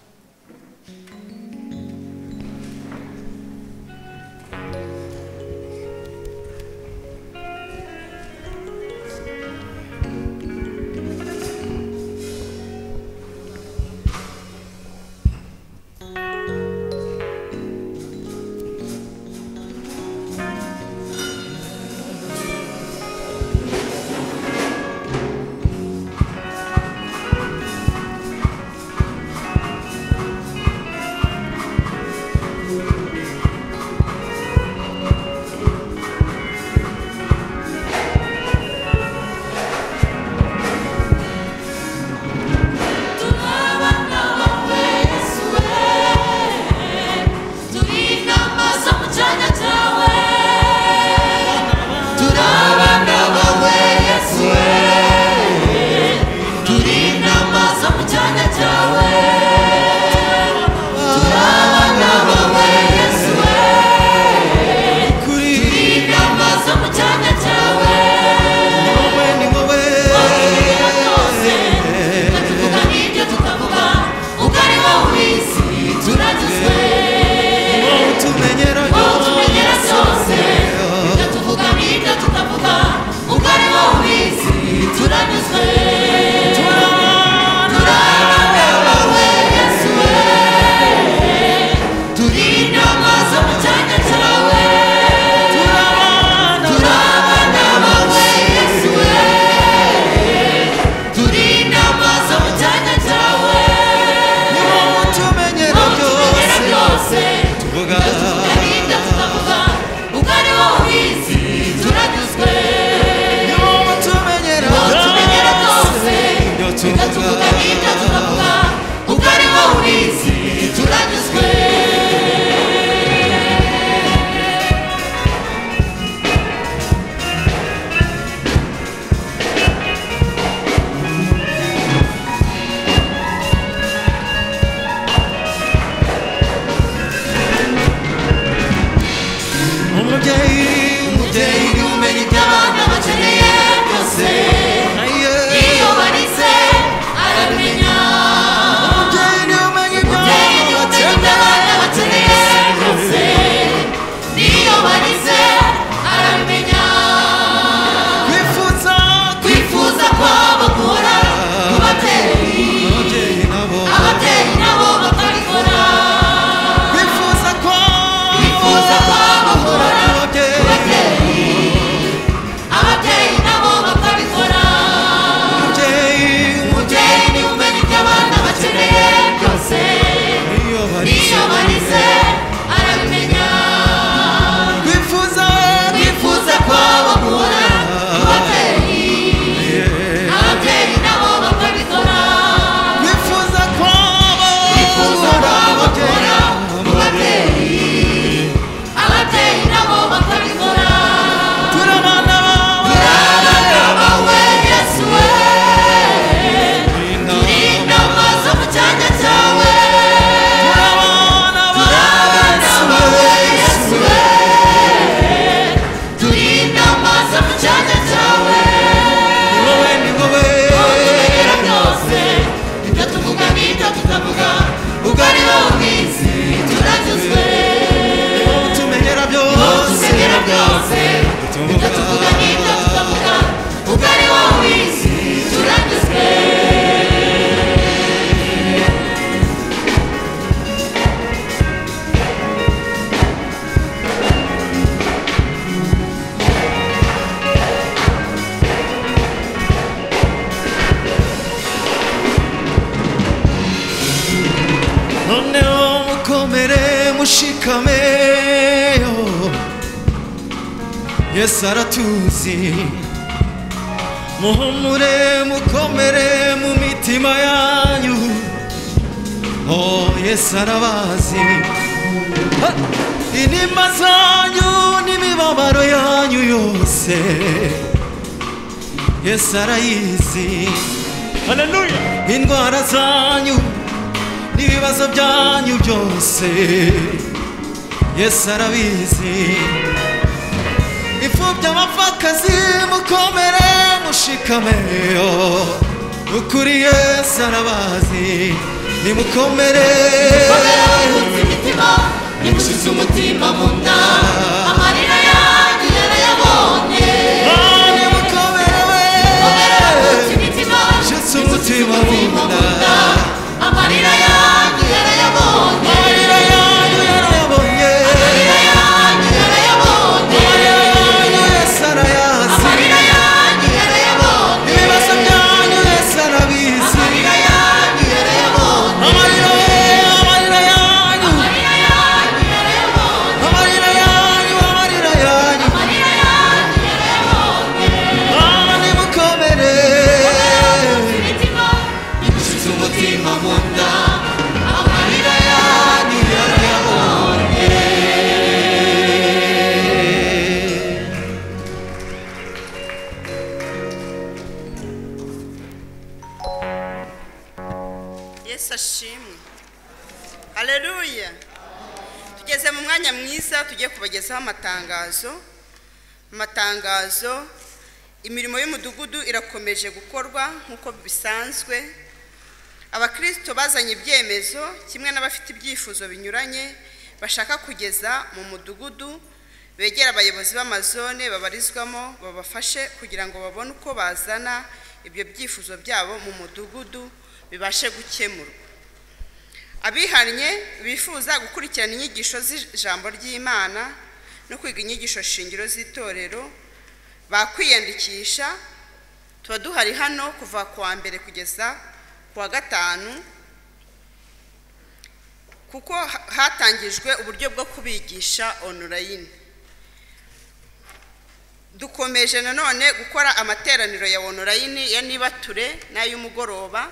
kuko ari wowe ubizi turanyuzwe tumenyera byose ibyo tuvuga n'ibyo tutavuga kuko ari wowe ubizi turanyuzwe noneho mukomere mushikame Yesu aratuzi muhumure mukomere mu mitima yanyu Yesu arabazi inima zanyu n'imibabaro yanyu yose Yesu arayizi haleluya indwara zanyu n'ibibazo byanyu byose Yesu arabizi imfubyi abapfakazi mukomere mushikame ukuri Yesu arabazi nimukomere nimushize umutima mu nda amarira yanyu yarayabonye nimukomere shitse umutima mu nda amarira yanyu yarayabonye amarira yanyu yarayabonye amarira yanyu yarayabonye Yesu arayazi amarira yanyu yarayabonye ibibazo byanyu Yesu arabizi amarira yanyu yarayabonye amarira yanyu amarira yanyu yarayabonye amarira yanyu amarira yanyu yarayabonye nimukomere imitima nimushize umutima mu nda amarira yanyu yarayabonye Yesu ashimwe haleluya tugeze mu mwanya mwiza tugiye kubagezaho amatangazo imirimo y'umudugudu irakomeje gukorwa nk'uko bisanzwe abakristo bazanye ibyemezo kimwe n'abafite ibyifuzo binyuranye bashaka kugeza mu mudugudu begera abayobozi b'amazone babarizwamo babafashe kugira ngo babone uko bazana ibyo byifuzo byabo mu mudugudu bibashe gukemurwa abihannye bifuza gukurikirana inyigisho z'ijambo ry'Imana no kwiga inyigisho shingiro z'itorero bakwiyandikisha tuba duhari hano kuva ku wa mbere kugeza ku wa gatanu kuko hatangijwe uburyo bwo kubigisha online dukomeje nanone gukora amateraniro ya online ya nibature n'ay'umugoroba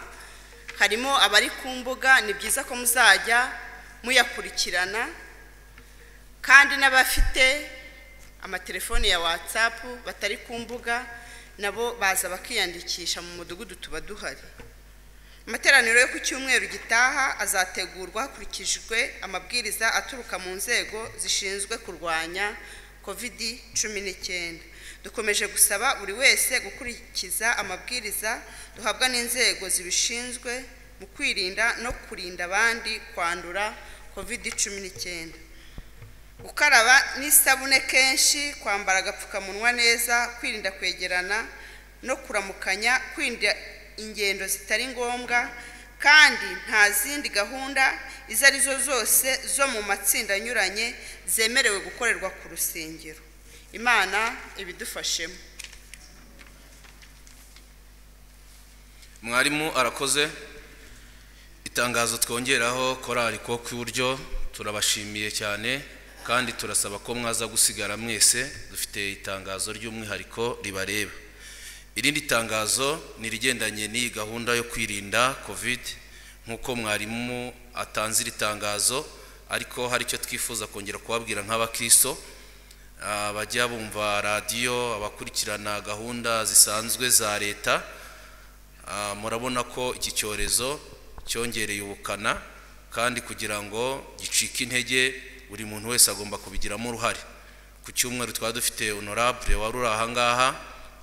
harimo abari ku mbuga ni byiza ko muzajya muyakurikirana kandi n'abafite amatelefoni ya WhatsApp batari ku mbuga nabo baza bakiyandikisha mu mudugudu tuba duhari amateraniro yo ku cyumweru gitaha azategurwa hakurikijwe amabwiriza aturuka mu nzego zishinzwe kurwanya COVID-19 dukomeje gusaba buri wese gukurikiza amabwiriza duhabwa n'inzego zibishinzwe mu kwirinda no kurinda abandi kwandura COVID-19 gukaraba n'isabune kenshi kwambara agapfukamunwa neza kwirinda kwegerana no kuramukanya kwirinda ingendo zitari ngombwa kandi nta zindi gahunda izo arizo zose zo mu matsinda anyuranye zemerewe gukorerwa ku rusengero Imana ibidufashemo mwarimu arakoze itangazo twongeraho korali ko kw'iburyo turabashimiye cyane kandi turasaba ko mwaza gusigara mwese dufite itangazo ry'umwihariko ribareba irindi tangazo ni rigendanye n'iyi gahunda yo kwirinda covid nk'uko mwarimu atanze iri tangazo ariko hari icyo twifuza kongera kubabwira nk'abakristo bajya bumva radiyo abakurikirana gahunda zisanzwe za leta murabona ko iki cyorezo cyongereye ubukana kandi kugira ngo gicike intege buri muntu wese agomba kubigiramo uruhare ku cyumweru twaba dufite honorable wari uri aha ngaha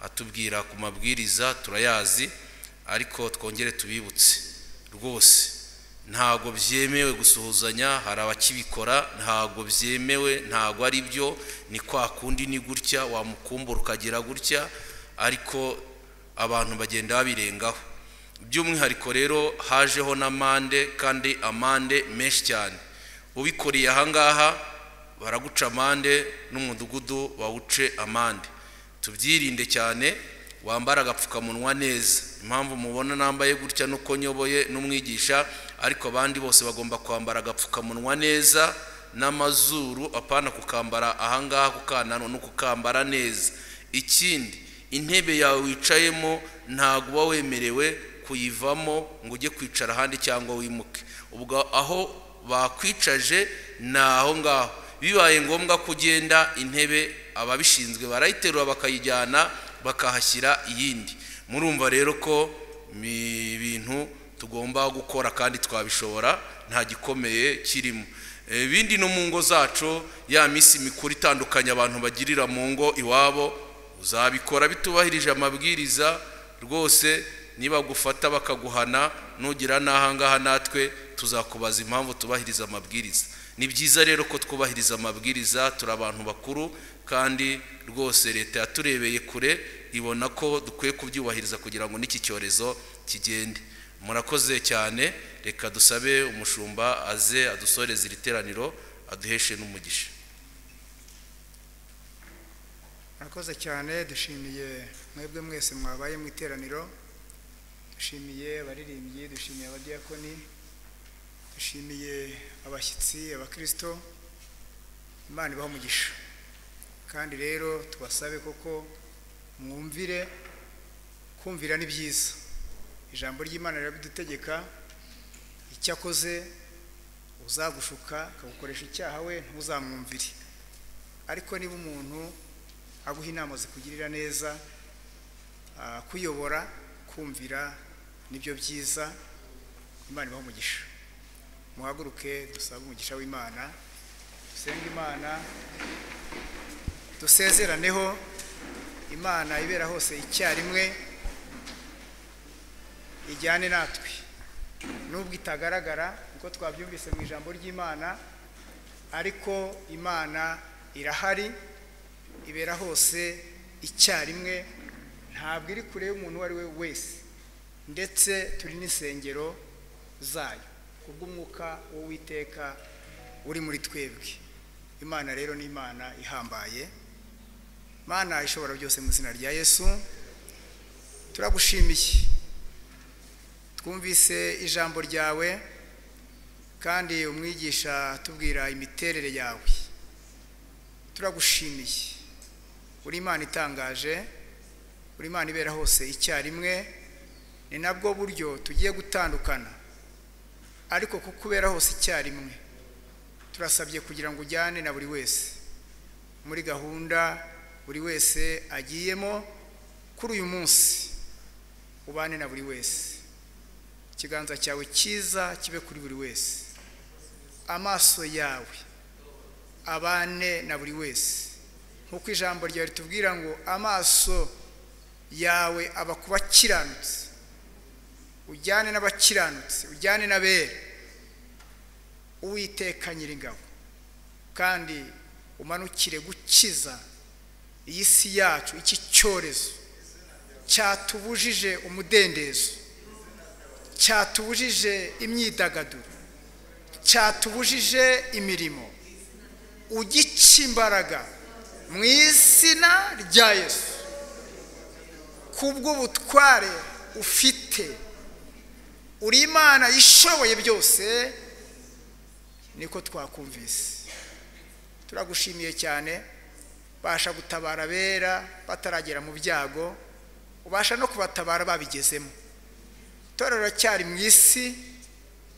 atubwira ku mabwiriza turayazi ariko twongere tubibutse rwose ntago byemewe gusuhuzanya, hari abakibikora, ntago byemewe, ntago ari byo, ni kwa kundi ni gutya wamukumbura ukagira gutya, ariko abantu bagenda babirengaho. By'umwihariko rero hajeho n'amande, kandi amande menshi cyane. Ubikoreye ahangaha baraguca amande, n'umudugudu bawuce amande. Tubyirinde cyane, wambara agapfukamunwa neza. Impamvu mubona nambaye gutya nuko nyoboye n'umwigisha, ariko abandi bose bagomba kwambara agapfukamunwa neza n'amazuru, apana kukambara ahangaha kukanano no kukambara neza. Ikindi, intebe yawe wicayemo ntago uba wemerewe kuyivamo ngo ujye kwicara ahandi cyangwa wimuke. Ubwo aho bakwicaje naho ngaho, bibaye ngombwa kugenda intebe ababishinzwe barayiterura bakayijyana bakahashyira iyindi. Murumva rero ko ibintu tugomba gukora kandi twabishobora, nta gikomeye kirimo. Ibindi no mu ngo zacu, ya misi mikuru itandukanye abantu bagirira mu ngo iwabo, uzabikora bitubahirije amabwiriza rwose. Niba gufata bakaguhana nugira nahangaha, natwe tuzakubaza impamvu tubahiriza amabwiriza. Ni byiza rero ko twubahiriza amabwiriza, turi abantu bakuru, kandi rwose leta yaturebeye kure, ibona ko dukwiye kubyubahiriza kugira ngo n'iki cyorezo kigende. Murakoze cyane, reka dusabe umushumba aze adusoreze iri teraniro, aduheshe n'umugisha. Murakoze cyane, dushimiye mwebwe mwese mwabaye mu iteraniro, dushimiye abaririmbyi, dushimiye abadiyakoni, dushimiye abashyitsi, abakristo. Imana ibahe umugisha. Kandi rero tubasabe koko mwumvire, kumvira ni byiza. Ijambo ry'Imana rirabidutegeka, icyakoze uzagushuka akagukoresha icyaha we ntuzamwumvire. Ariko niba umuntu aguha inama zikugirira neza, kuyobora, kumvira nibyo byiza. Imana ibahe umugisha. Muhaguruke dusabe umugisha w'Imana, dusenge Imana, dusezeraneho. Imana ibera hose icyarimwe, ijyane natwe nubwo itagaragara uko twabyumvise mu ijambo ry'Imana, ariko Imana irahari, ibera hose icyarimwe, ntabwo iri kure y'umuntu uwo ari we wese, ndetse turi n'insengero zayo kubw'umwuka w'Uwiteka uri muri twebwe. Imana rero ni Imana ihambaye, Imana ishobora byose. Mu izina rya Yesu turagushimiye, twumvise ijambo ryawe, kandi umwigisha tubwira imiterere yawe. Turagushimiye, uri Imana itangaje, uri Imana ibera hose icyarimwe. Ni nabwo buryo tugiye gutandukana, ariko kuko ubera hose icyarimwe, turasabye kugira ngo ujyane na buri wese muri gahunda buri wese agiyemo kuri uyu munsi. Ubane na buri wese, ikiganza cyawe cyiza kibe kuri buri wese, amaso yawe abane na buri wese, nkuko ijambo ryawe ritubwira ngo amaso yawe aba ku bakiranutsi. Ujyane n'abakiranutsi, ujyane n'abera, Uwiteka Nyiringabo, kandi umanukire gukiza iyi si yacu, iki cyorezo cyatubujije umudendezo, cyatubujije imyidagaduro, cyatubujije imirimo. Ugica imbaraga mu izina rya Yesu, kubw'ubutware ufite. Uri Imana ishoboye byose, niko twakumvise. Turagushimiye cyane, basha gutabara bera bataragera mu byago, ubasha no kubatabara babigezemo. Itorero cyari mu isi,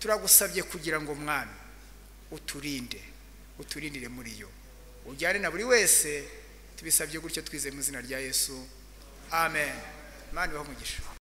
turagusabye kugira ngo Mwami uturindire muri yo, ujyane na buri wese. Tubisabye gutyo twize mu izina rya Yesu, amen. Imana ibahe umugisha.